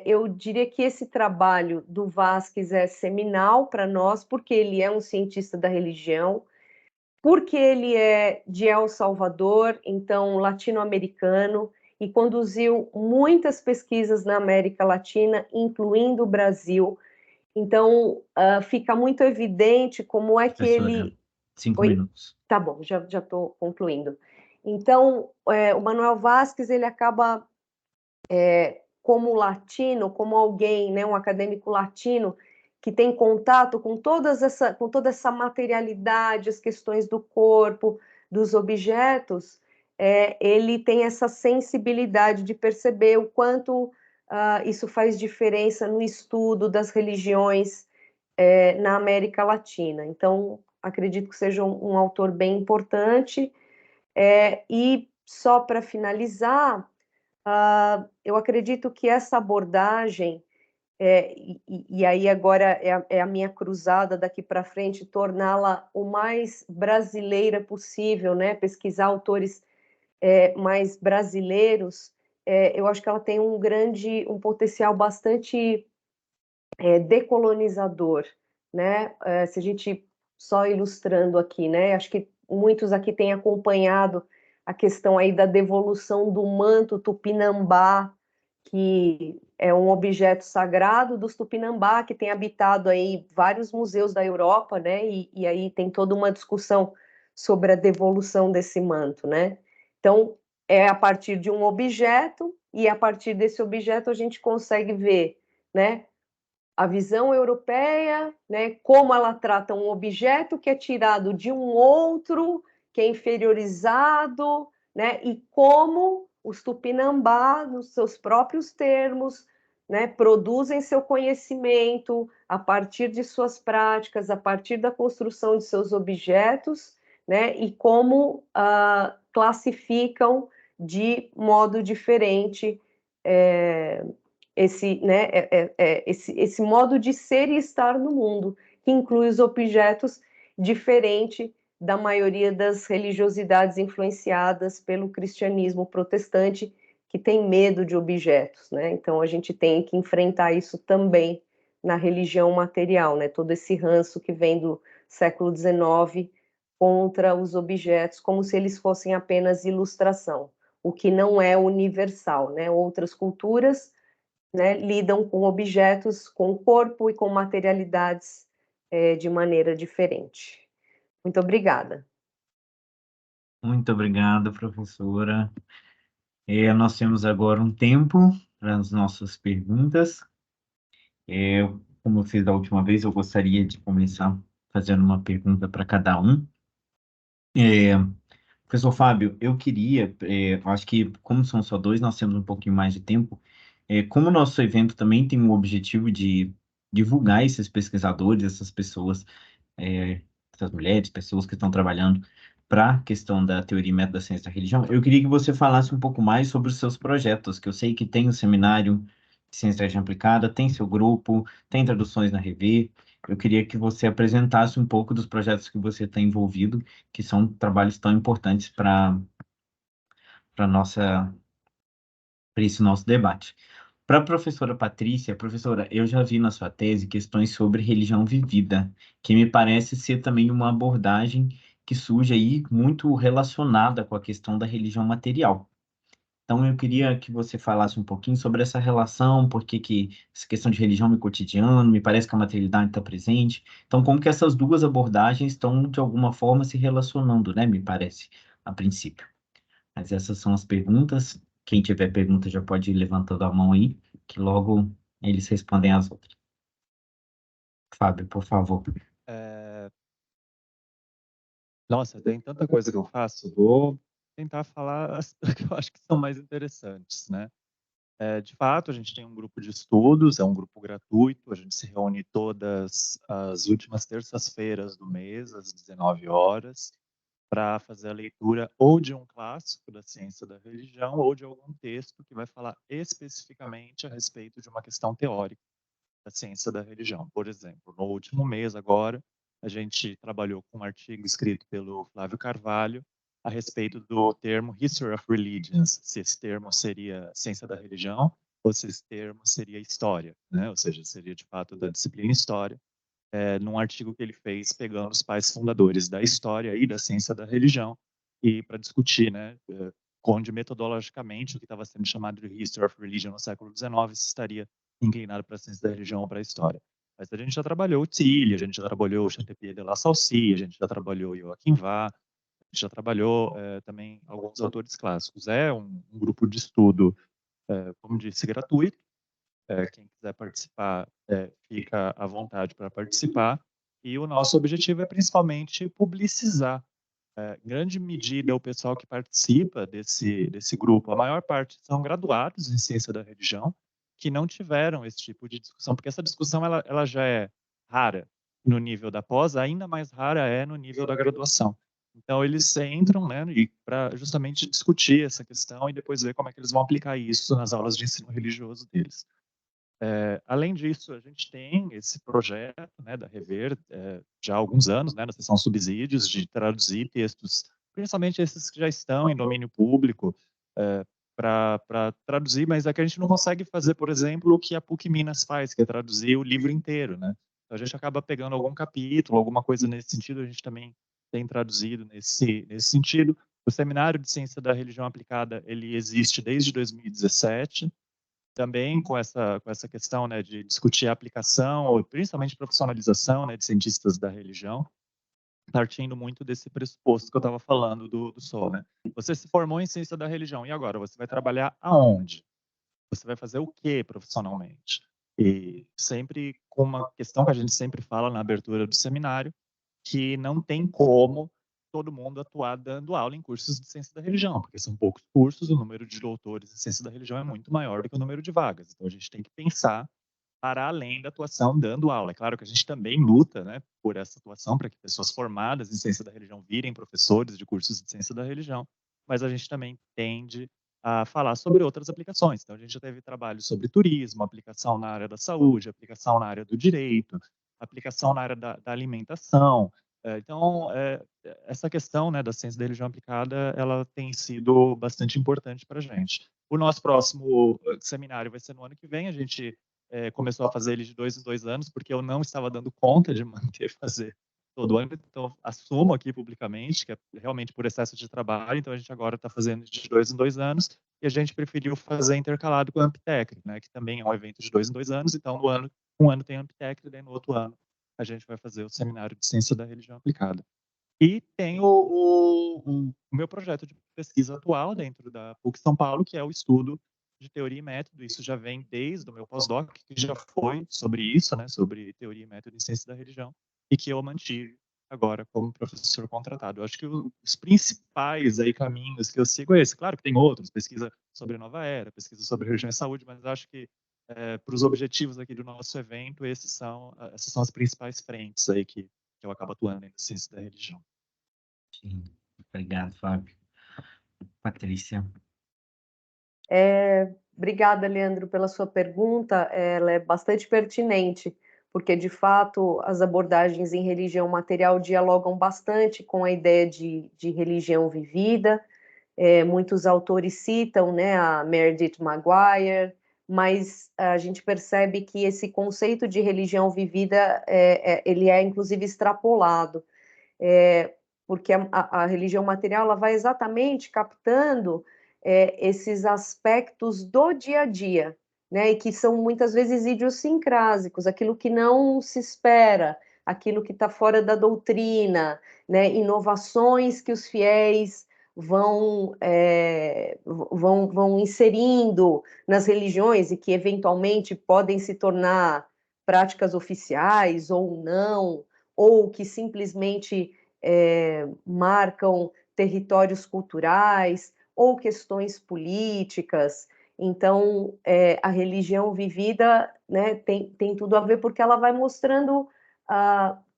Eu diria que esse trabalho do Vasques é seminal para nós, porque ele é um cientista da religião, porque ele é de El Salvador, então latino-americano, e conduziu muitas pesquisas na América Latina, incluindo o Brasil. Então, fica muito evidente como é que Professora, ele... 5 Oi? minutos. Tá bom, já estou concluindo. Então, o Manuel Vasques, ele acaba, como latino, como alguém, né, um acadêmico latino, que tem contato com toda essa materialidade, as questões do corpo, dos objetos, ele tem essa sensibilidade de perceber o quanto isso faz diferença no estudo das religiões na América Latina. Então, acredito que seja um autor bem importante. E só para finalizar, eu acredito que essa abordagem, e aí agora é a minha cruzada daqui para frente, torná-la o mais brasileira possível, né? Pesquisar autores mais brasileiros, eu acho que ela tem um potencial bastante decolonizador, né? Se a gente, só ilustrando aqui, né? Acho que muitos aqui têm acompanhado a questão aí da devolução do manto tupinambá, que é um objeto sagrado dos Tupinambá, que tem habitado aí vários museus da Europa, né? E aí tem toda uma discussão sobre a devolução desse manto, né? Então, é a partir de um objeto, e a partir desse objeto a gente consegue ver, né, a visão europeia, né, como ela trata um objeto que é tirado de um outro, que é inferiorizado, né, e como os Tupinambá, nos seus próprios termos, né, produzem seu conhecimento a partir de suas práticas, a partir da construção de seus objetos, né, e como classificam de modo diferente esse modo de ser e estar no mundo, que inclui os objetos, diferente da maioria das religiosidades influenciadas pelo cristianismo protestante, que tem medo de objetos, né? Então a gente tem que enfrentar isso também na religião material, né? Todo esse ranço que vem do século XIX contra os objetos, como se eles fossem apenas ilustração, o que não é universal, né? Outras culturas, né, lidam com objetos, com o corpo e com materialidades de maneira diferente. Muito obrigada. Muito obrigado, professora. Nós temos agora um tempo para as nossas perguntas. Como eu fiz da última vez, eu gostaria de começar fazendo uma pergunta para cada um. Professor Fábio, eu queria, acho que como são só dois, nós temos um pouquinho mais de tempo. Como o nosso evento também tem o objetivo de divulgar esses pesquisadores, essas pessoas, essas mulheres, pessoas que estão trabalhando para a questão da teoria e método da ciência da religião, eu queria que você falasse um pouco mais sobre os seus projetos, que eu sei que tem o seminário Ciência da Religião Aplicada, tem seu grupo, tem traduções na Rever. Eu queria que você apresentasse um pouco dos projetos que você está envolvido, que são trabalhos tão importantes para nossa para esse nosso debate. Para a professora Patrícia, professora, eu já vi na sua tese questões sobre religião vivida, que me parece ser também uma abordagem que surge aí muito relacionada com a questão da religião material. Então, eu queria que você falasse um pouquinho sobre essa relação, que essa questão de religião no cotidiano, me parece que a materialidade está presente. Então, como que essas duas abordagens estão, de alguma forma, se relacionando, né? Me parece, a princípio. Mas essas são as perguntas. Quem tiver pergunta já pode ir levantando a mão aí, que logo eles respondem as outras. Fábio, por favor. Nossa, tem tanta coisa que eu faço. Vou tentar falar as que eu acho que são mais interessantes, né? De fato, a gente tem um grupo de estudos, é um grupo gratuito, a gente se reúne todas as últimas terças-feiras do mês, às 19 horas, para fazer a leitura ou de um clássico da ciência da religião ou de algum texto que vai falar especificamente a respeito de uma questão teórica da ciência da religião. Por exemplo, no último mês agora, a gente trabalhou com um artigo escrito pelo Flávio Carvalho a respeito do termo History of Religions, se esse termo seria ciência da religião ou se esse termo seria história, né? Ou seja, seria de fato da disciplina história, num artigo que ele fez pegando os pais fundadores da história e da ciência da religião e para discutir, né, onde metodologicamente o que estava sendo chamado de History of Religion no século XIX se estaria inclinado para a ciência da religião ou para a história. Mas a gente já trabalhou o Tilly, a gente já trabalhou o Chateaubriand de La Saussie, a gente já trabalhou o Joachim Vah, a gente já trabalhou também alguns autores clássicos. É um grupo de estudo, como disse, gratuito. Quem quiser participar, fica à vontade para participar. E o nosso objetivo é principalmente publicizar. Em grande medida, o pessoal que participa desse grupo, a maior parte são graduados em ciência da religião, que não tiveram esse tipo de discussão, porque essa discussão ela já é rara no nível da pós, ainda mais rara é no nível da graduação. Então, eles entram, né, para justamente discutir essa questão e depois ver como é que eles vão aplicar isso nas aulas de ensino religioso deles. Além disso, a gente tem esse projeto, né, da Rever, já há alguns anos, né, na seção subsídios, de traduzir textos, principalmente esses que já estão em domínio público, para traduzir, mas é que a gente não consegue fazer, por exemplo, o que a PUC Minas faz, que é traduzir o livro inteiro, né? Então, a gente acaba pegando algum capítulo, alguma coisa nesse sentido, a gente também tem traduzido nesse sentido. O Seminário de Ciência da Religião Aplicada, ele existe desde 2017, também com essa questão, né, de discutir a aplicação, ou principalmente profissionalização, né, de cientistas da religião, partindo muito desse pressuposto que eu estava falando do Sol, né? Você se formou em ciência da religião, e agora? Você vai trabalhar aonde? Você vai fazer o que profissionalmente? E sempre com uma questão que a gente sempre fala na abertura do seminário, que não tem como todo mundo atuar dando aula em cursos de ciência da religião, porque são poucos cursos, o número de doutores em ciência da religião é muito maior do que o número de vagas. Então a gente tem que pensar para além da atuação dando aula. É claro que a gente também luta, né, por essa atuação, para que pessoas formadas em ciência da religião virem professores de cursos de ciência da religião, mas a gente também tende a falar sobre outras aplicações. Então a gente já teve trabalho sobre turismo, aplicação na área da saúde, aplicação na área do direito, aplicação na área da alimentação. Então, essa questão, né, da ciência da religião aplicada, ela tem sido bastante importante para a gente. O nosso próximo seminário vai ser no ano que vem. A gente começou a fazer ele de 2 em 2 anos, porque eu não estava dando conta de manter fazer todo ano, então assumo aqui publicamente que é realmente por excesso de trabalho, então a gente agora está fazendo de 2 em 2 anos, e a gente preferiu fazer intercalado com o Amptec, né, que também é um evento de 2 em 2 anos, então um ano tem Amptec, e daí no outro ano a gente vai fazer o Seminário de Ciência da Religião Aplicada. E tem o meu projeto de pesquisa atual dentro da PUC São Paulo, que é o estudo de teoria e método. Isso já vem desde o meu pós-doc, que já foi sobre isso, né, sobre teoria e método em ciência da religião, e que eu mantive agora como professor contratado. Eu acho que os principais aí caminhos que eu sigo é esse. Claro que tem outros, pesquisa sobre nova era, pesquisa sobre religião e saúde, mas acho que para os objetivos aqui do nosso evento, essas são as principais frentes aí que eu acabo atuando na ciência da religião. Sim. Obrigado, Fábio. Patrícia. Obrigada, Leandro, pela sua pergunta. Ela é bastante pertinente, porque, de fato, as abordagens em religião material dialogam bastante com a ideia de religião vivida. Muitos autores citam, né, a Meredith Maguire, mas a gente percebe que esse conceito de religião vivida ele é inclusive extrapolado, porque a religião material ela vai exatamente captando esses aspectos do dia a dia, né, e que são muitas vezes idiosincrásicos, aquilo que não se espera, aquilo que está fora da doutrina, né, inovações que os fiéis vão inserindo nas religiões e que eventualmente podem se tornar práticas oficiais ou não, ou que simplesmente marcam territórios culturais ou questões políticas. Então, a religião vivida, né, tem tudo a ver porque ela vai mostrando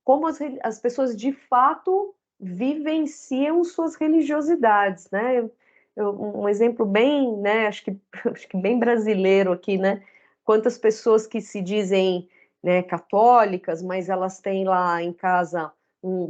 como as pessoas de fato vivenciam suas religiosidades, né? Um exemplo bem, né, acho que bem brasileiro aqui, né? Quantas pessoas que se dizem, né, católicas, mas elas têm lá em casa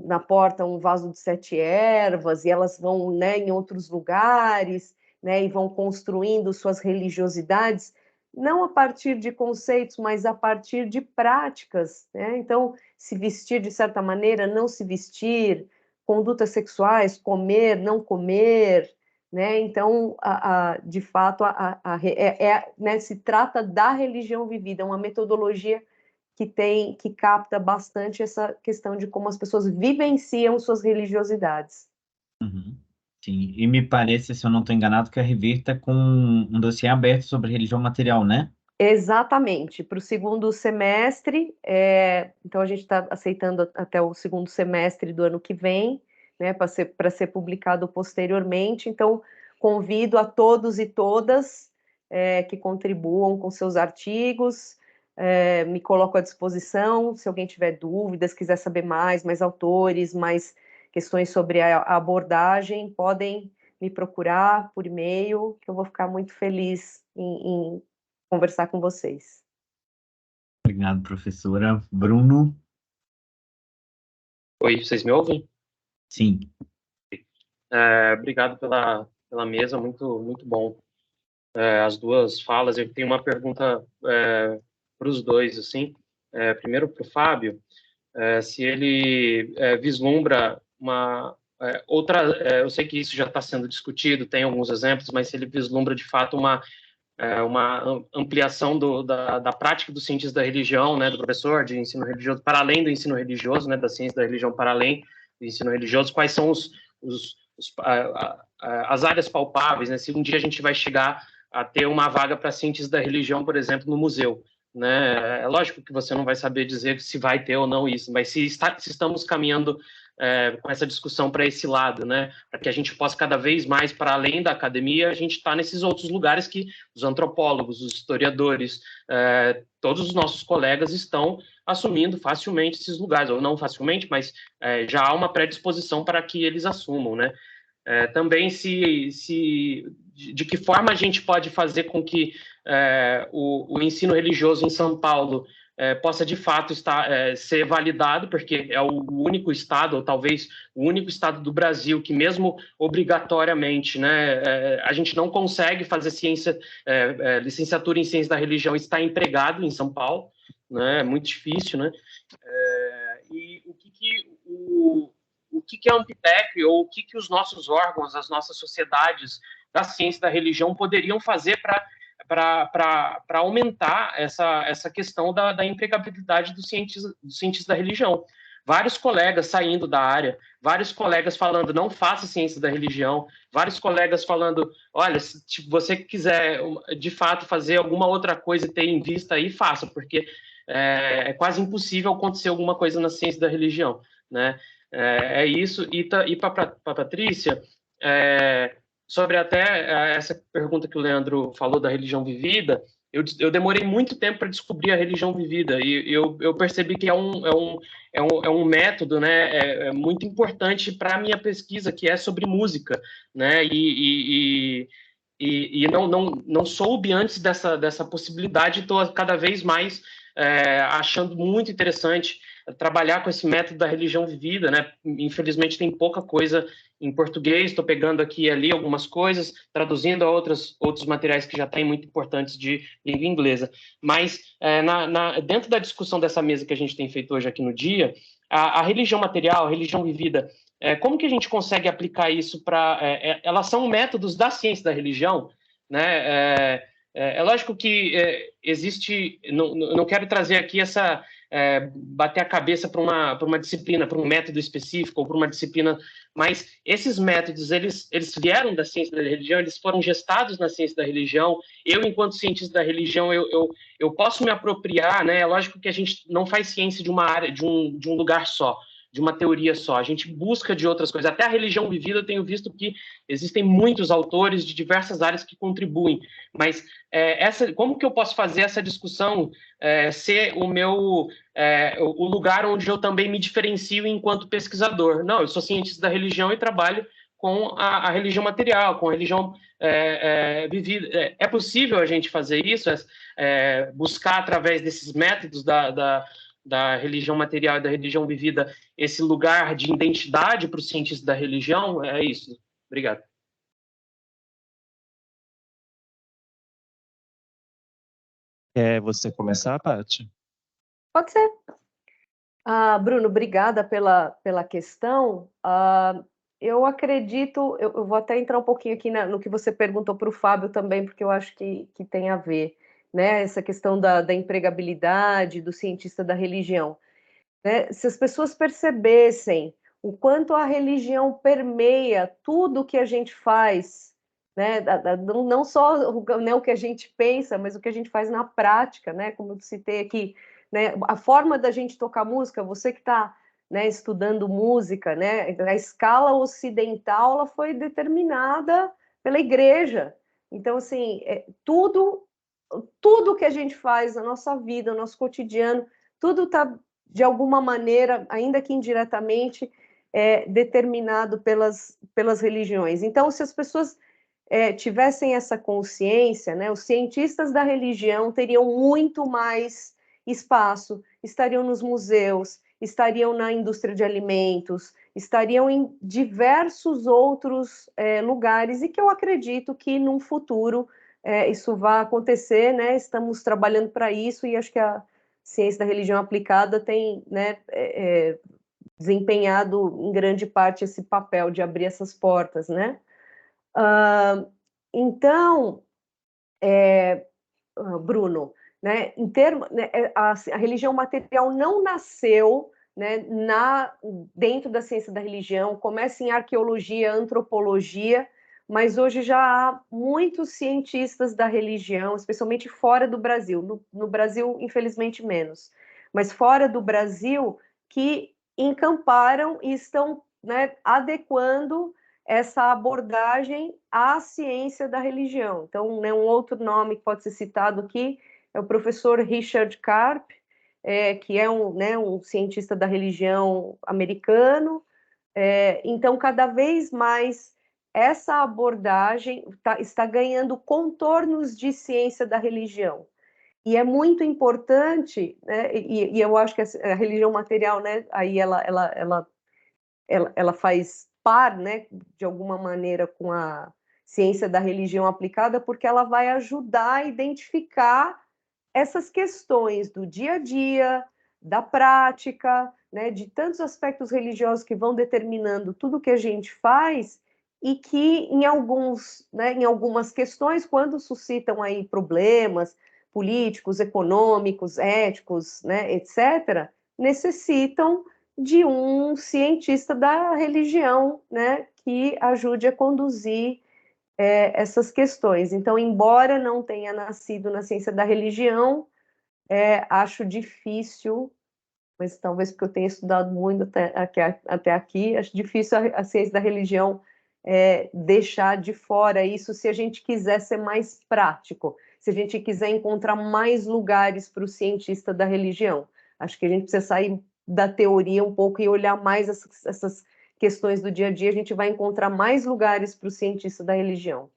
na porta um vaso de 7 ervas e elas vão, né, em outros lugares, né, e vão construindo suas religiosidades não a partir de conceitos, mas a partir de práticas, né? Então, se vestir de certa maneira, não se vestir, condutas sexuais, comer, não comer, né? Então, de fato, né, se trata da religião vivida, uma metodologia que capta bastante essa questão de como as pessoas vivenciam suas religiosidades. Uhum. Sim, e me parece, se eu não estou enganado, que a Revir está com um dossiê aberto sobre religião material, né? Exatamente, para o segundo semestre, então a gente está aceitando até o segundo semestre do ano que vem, né, para ser publicado posteriormente. Então, convido a todos e todas que contribuam com seus artigos, me coloco à disposição, se alguém tiver dúvidas, quiser saber mais autores, mais questões sobre a abordagem, podem me procurar por e-mail, que eu vou ficar muito feliz em conversar com vocês. Obrigado, professora. Bruno? Oi, vocês me ouvem? Sim. Obrigado pela mesa, muito bom. As duas falas, eu tenho uma pergunta para os dois, assim. Primeiro para o Fábio, se ele vislumbra uma outra... eu sei que isso já está sendo discutido, tem alguns exemplos, mas se ele vislumbra, de fato, uma ampliação da prática dos cientistas da religião, né, do professor de ensino religioso, para além do ensino religioso, né, da ciência da religião para além do ensino religioso, quais são as áreas palpáveis, né, se um dia a gente vai chegar a ter uma vaga para cientistas da religião, por exemplo, no museu, né? É lógico que você não vai saber dizer se vai ter ou não isso, mas se estamos caminhando com essa discussão para esse lado, né? Para que a gente possa cada vez mais, para além da academia, a gente está nesses outros lugares que os antropólogos, os historiadores, todos os nossos colegas estão assumindo facilmente esses lugares, ou não facilmente, mas já há uma predisposição para que eles assumam, né? Também de que forma a gente pode fazer com que o ensino religioso em São Paulo possa de fato ser validado, porque é o único estado, ou talvez o único estado do Brasil que mesmo obrigatoriamente, né, a gente não consegue fazer licenciatura em ciência da religião, está empregado em São Paulo, né, é muito difícil, né, e o que é a Ampitec, ou o que os nossos órgãos, as nossas sociedades da ciência da religião poderiam fazer para aumentar essa questão da empregabilidade dos cientistas da religião. Vários colegas saindo da área, vários colegas falando, não faça ciência da religião, vários colegas falando, olha, se você quiser, de fato, fazer alguma outra coisa e ter em vista aí, faça, porque é quase impossível acontecer alguma coisa na ciência da religião, né? É isso. E para a Patrícia, sobre até essa pergunta que o Leandro falou da religião vivida, eu demorei muito tempo para descobrir a religião vivida, e eu percebi que é um método, né, muito importante para a minha pesquisa, que é sobre música, né, e e não soube antes dessa possibilidade, e estou cada vez mais achando muito interessante trabalhar com esse método da religião vivida, né? Infelizmente tem pouca coisa em português, estou pegando aqui e ali algumas coisas, traduzindo a outros materiais que já têm muito importantes de língua inglesa. Mas dentro da discussão dessa mesa que a gente tem feito hoje aqui no dia, a religião material, a religião vivida, como que a gente consegue aplicar isso para... elas são métodos da ciência da religião, né? É lógico que existe... Não quero trazer aqui bater a cabeça para uma disciplina, para um método específico ou para uma disciplina, mas esses métodos, eles vieram da ciência da religião, eles foram gestados na ciência da religião. Eu, enquanto cientista da religião, eu posso me apropriar, né? É lógico que a gente não faz ciência de uma área, de um lugar só, de uma teoria só. A gente busca de outras coisas. Até a religião vivida, eu tenho visto que existem muitos autores de diversas áreas que contribuem. Mas como que eu posso fazer essa discussão ser o lugar onde eu também me diferencio enquanto pesquisador? Não, eu sou cientista da religião e trabalho com a religião material, com a religião vivida. É possível a gente fazer isso, buscar através desses métodos da religião material e da religião vivida esse lugar de identidade para os cientistas da religião? É isso. Obrigado. Quer você começar, Paty? Pode ser. Bruno, obrigada pela questão. Eu acredito, eu vou até entrar um pouquinho aqui no que você perguntou para o Fábio também, porque eu acho que tem a ver, né? Essa questão da empregabilidade, do cientista da religião. Né? Se as pessoas percebessem o quanto a religião permeia tudo que a gente faz, né? Não só o que a gente pensa, mas o que a gente faz na prática, né? Como eu citei aqui, né? A forma da gente tocar música, você que está, né, estudando música, né? A escala ocidental ela foi determinada pela igreja. Então, assim, tudo que a gente faz na nossa vida, no nosso cotidiano, tudo está, de alguma maneira, ainda que indiretamente, determinado pelas religiões. Então, se as pessoas tivessem essa consciência, né, os cientistas da religião teriam muito mais espaço, estariam nos museus, estariam na indústria de alimentos, estariam em diversos outros lugares, e que eu acredito que, num futuro, isso vai acontecer, né? Estamos trabalhando para isso, e acho que a ciência da religião aplicada tem, né, desempenhado, em grande parte, esse papel de abrir essas portas, né? Então, Bruno, né, a religião material não nasceu, né, dentro da ciência da religião, começa em arqueologia, antropologia, mas hoje já há muitos cientistas da religião, especialmente fora do Brasil. No Brasil, infelizmente, menos. Mas fora do Brasil, que encamparam e estão, né, adequando essa abordagem à ciência da religião. Então, né, um outro nome que pode ser citado aqui é o professor Richard Karp, que é um cientista da religião americano. Então, cada vez mais, essa abordagem está ganhando contornos de ciência da religião. E é muito importante, né, e eu acho que a religião material, né, aí ela faz par, né, de alguma maneira, com a ciência da religião aplicada, porque ela vai ajudar a identificar essas questões do dia a dia, da prática, né, de tantos aspectos religiosos que vão determinando tudo que a gente faz, e que em algumas questões, quando suscitam aí problemas políticos, econômicos, éticos, né, etc., necessitam de um cientista da religião, né, que ajude a conduzir essas questões. Então, embora não tenha nascido na ciência da religião, acho difícil, mas talvez porque eu tenha estudado muito até aqui, acho difícil a ciência da religião deixar de fora isso, se a gente quiser ser mais prático, se a gente quiser encontrar mais lugares para o cientista da religião. Acho que a gente precisa sair da teoria um pouco e olhar mais essas questões do dia a dia, a gente vai encontrar mais lugares para o cientista da religião.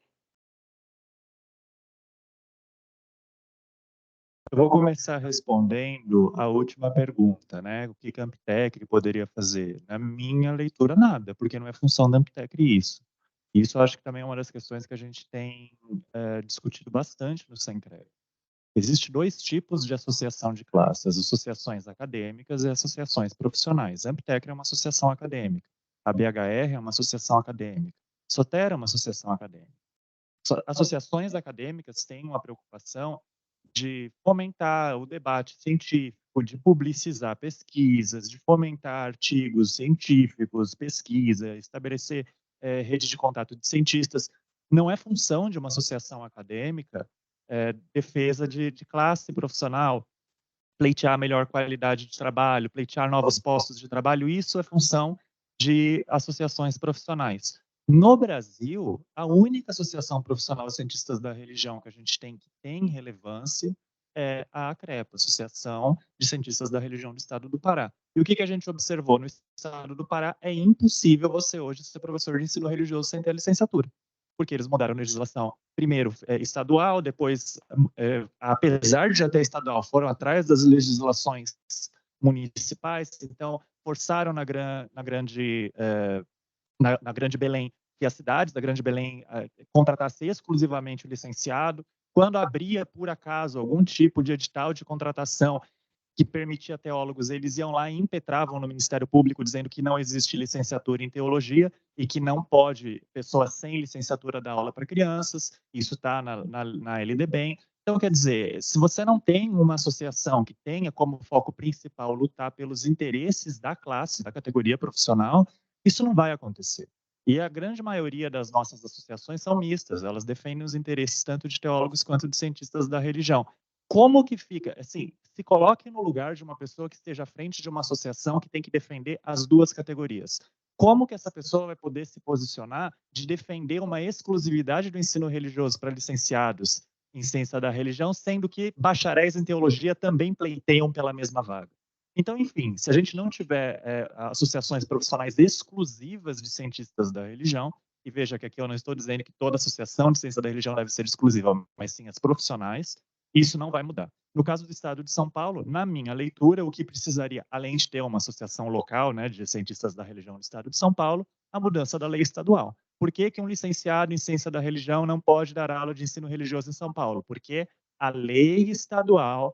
Eu vou começar respondendo a última pergunta, né? O que a Amptec poderia fazer? Na minha leitura, nada, porque não é função da Amptec isso. Isso eu acho que também é uma das questões que a gente tem discutido bastante no Sencrea. Existem dois tipos de associação de classes, as associações acadêmicas e associações profissionais. A Amptec é uma associação acadêmica, a BHR é uma associação acadêmica, a Sotera é uma associação acadêmica. Associações acadêmicas têm uma preocupação de fomentar o debate científico, de publicizar pesquisas, de fomentar artigos científicos, pesquisa, estabelecer rede de contato de cientistas. Não é função de uma associação acadêmica defesa de classe profissional, pleitear melhor qualidade de trabalho, pleitear novos postos de trabalho. Isso é função de associações profissionais. No Brasil, a única associação profissional de cientistas da religião que a gente tem que tem relevância é a ACREPA, Associação de Cientistas da Religião do Estado do Pará. E o que a gente observou no Estado do Pará? É impossível você hoje ser professor de ensino religioso sem ter licenciatura, porque eles mudaram a legislação, primeiro estadual, depois, apesar de já ter estadual, foram atrás das legislações municipais, então forçaram na Grande Belém que as cidades da Grande Belém contratassem exclusivamente o licenciado. Quando abria, por acaso, algum tipo de edital de contratação que permitia teólogos, eles iam lá e impetravam no Ministério Público dizendo que não existe licenciatura em teologia e que não pode pessoa sem licenciatura dar aula para crianças. Isso está na LDBem. Então, quer dizer, se você não tem uma associação que tenha como foco principal lutar pelos interesses da classe, da categoria profissional, isso não vai acontecer. E a grande maioria das nossas associações são mistas, elas defendem os interesses tanto de teólogos quanto de cientistas da religião. Como que fica? Assim, se coloque no lugar de uma pessoa que esteja à frente de uma associação que tem que defender as duas categorias. Como que essa pessoa vai poder se posicionar de defender uma exclusividade do ensino religioso para licenciados em ciência da religião, sendo que bacharéis em teologia também pleiteiam pela mesma vaga? Então, enfim, se a gente não tiver associações profissionais exclusivas de cientistas da religião, e veja que aqui eu não estou dizendo que toda associação de ciência da religião deve ser exclusiva, mas sim as profissionais, isso não vai mudar. No caso do Estado de São Paulo, na minha leitura, o que precisaria, além de ter uma associação local, né, de cientistas da religião do Estado de São Paulo, a mudança da lei estadual. Por que um licenciado em ciência da religião não pode dar aula de ensino religioso em São Paulo? Porque a lei estadual,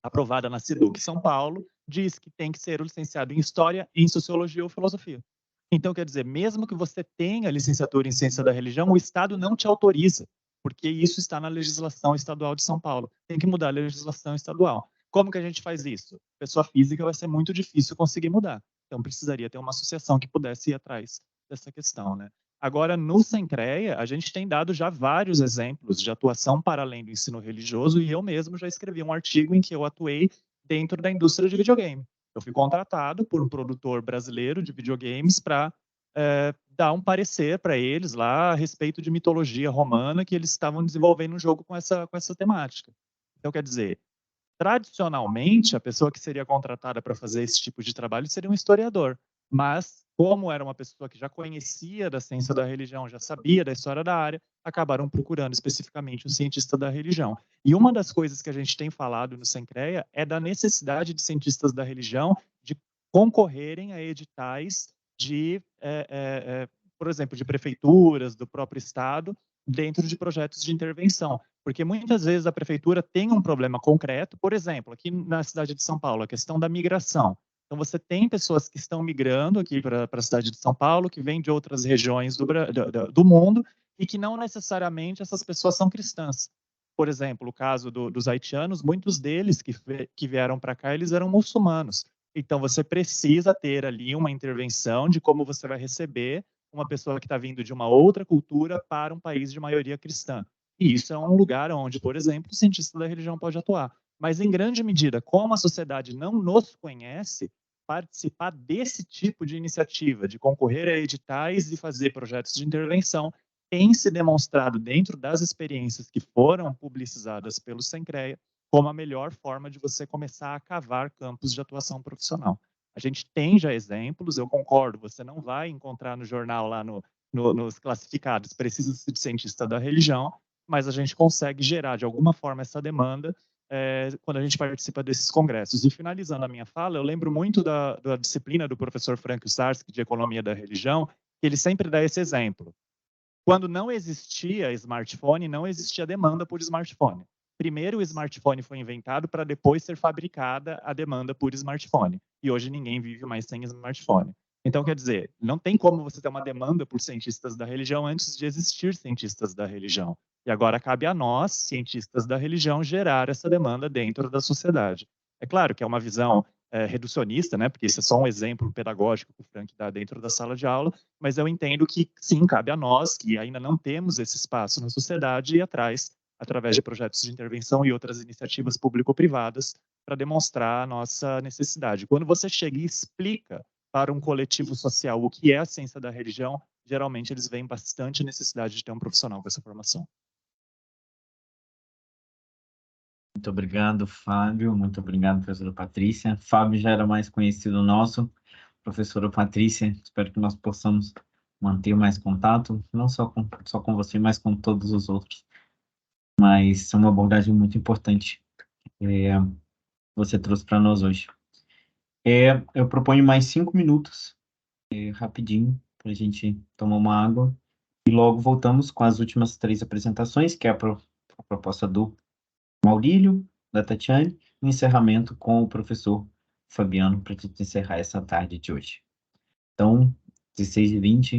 aprovada na SIDUC São Paulo, diz que tem que ser o licenciado em História, em Sociologia ou Filosofia. Então, quer dizer, mesmo que você tenha licenciatura em Ciência da Religião, o Estado não te autoriza, porque isso está na legislação estadual de São Paulo. Tem que mudar a legislação estadual. Como que a gente faz isso? Pessoa física vai ser muito difícil conseguir mudar. Então, precisaria ter uma associação que pudesse ir atrás dessa questão, né? Agora, no Sencrea, a gente tem dado já vários exemplos de atuação para além do ensino religioso, e eu mesmo já escrevi um artigo em que eu atuei dentro da indústria de videogame. Eu fui contratado por um produtor brasileiro de videogames para dar um parecer para eles lá a respeito de mitologia romana, que eles estavam desenvolvendo um jogo com essa temática. Então, quer dizer, tradicionalmente, a pessoa que seria contratada para fazer esse tipo de trabalho seria um historiador, mas como era uma pessoa que já conhecia da ciência da religião, já sabia da história da área, acabaram procurando especificamente um cientista da religião. E uma das coisas que a gente tem falado no Sencrea é da necessidade de cientistas da religião de concorrerem a editais de, por exemplo, de prefeituras, do próprio Estado, dentro de projetos de intervenção. Porque muitas vezes a prefeitura tem um problema concreto, por exemplo, aqui na cidade de São Paulo, a questão da migração. Então, você tem pessoas que estão migrando aqui para a cidade de São Paulo, que vêm de outras regiões do mundo, e que não necessariamente essas pessoas são cristãs. Por exemplo, o caso dos haitianos, muitos deles que vieram para cá, eles eram muçulmanos. Então, você precisa ter ali uma intervenção de como você vai receber uma pessoa que está vindo de uma outra cultura para um país de maioria cristã. E isso é um lugar onde, por exemplo, o cientista da religião pode atuar. Mas, em grande medida, como a sociedade não nos conhece, participar desse tipo de iniciativa, de concorrer a editais e fazer projetos de intervenção, tem se demonstrado, dentro das experiências que foram publicizadas pelo Sencrea, como a melhor forma de você começar a cavar campos de atuação profissional. A gente tem já exemplos, eu concordo, você não vai encontrar no jornal lá nos classificados, precisa-se de cientista da religião, mas a gente consegue gerar de alguma forma essa demanda quando a gente participa desses congressos. E finalizando a minha fala, eu lembro muito da disciplina do professor Frank Sarsky de Economia da Religião, que ele sempre dá esse exemplo. Quando não existia smartphone, não existia demanda por smartphone. Primeiro o smartphone foi inventado para depois ser fabricada a demanda por smartphone. E hoje ninguém vive mais sem smartphone. Então, quer dizer, não tem como você ter uma demanda por cientistas da religião antes de existir cientistas da religião. E agora cabe a nós, cientistas da religião, gerar essa demanda dentro da sociedade. É claro que é uma visão reducionista, né? Porque isso é só um exemplo pedagógico que o Frank dá dentro da sala de aula, mas eu entendo que, sim, cabe a nós, que ainda não temos esse espaço na sociedade, ir atrás, através de projetos de intervenção e outras iniciativas público-privadas, para demonstrar a nossa necessidade. Quando você chega e explica para um coletivo social o que é a ciência da religião, geralmente eles veem bastante necessidade de ter um profissional com essa formação. Muito obrigado, Fábio. Muito obrigado, professora Patrícia. Fábio já era mais conhecido nosso. Professora Patrícia, espero que nós possamos manter mais contato, não só com você, mas com todos os outros. Mas é uma abordagem muito importante você trouxe para nós hoje. Eu proponho mais 5 minutos, rapidinho, para a gente tomar uma água, e logo voltamos com as últimas 3 apresentações, que é a proposta do Maurílio, da Tatiane, e encerramento com o professor Fabiano, para a gente encerrar essa tarde de hoje. Então, 16h20,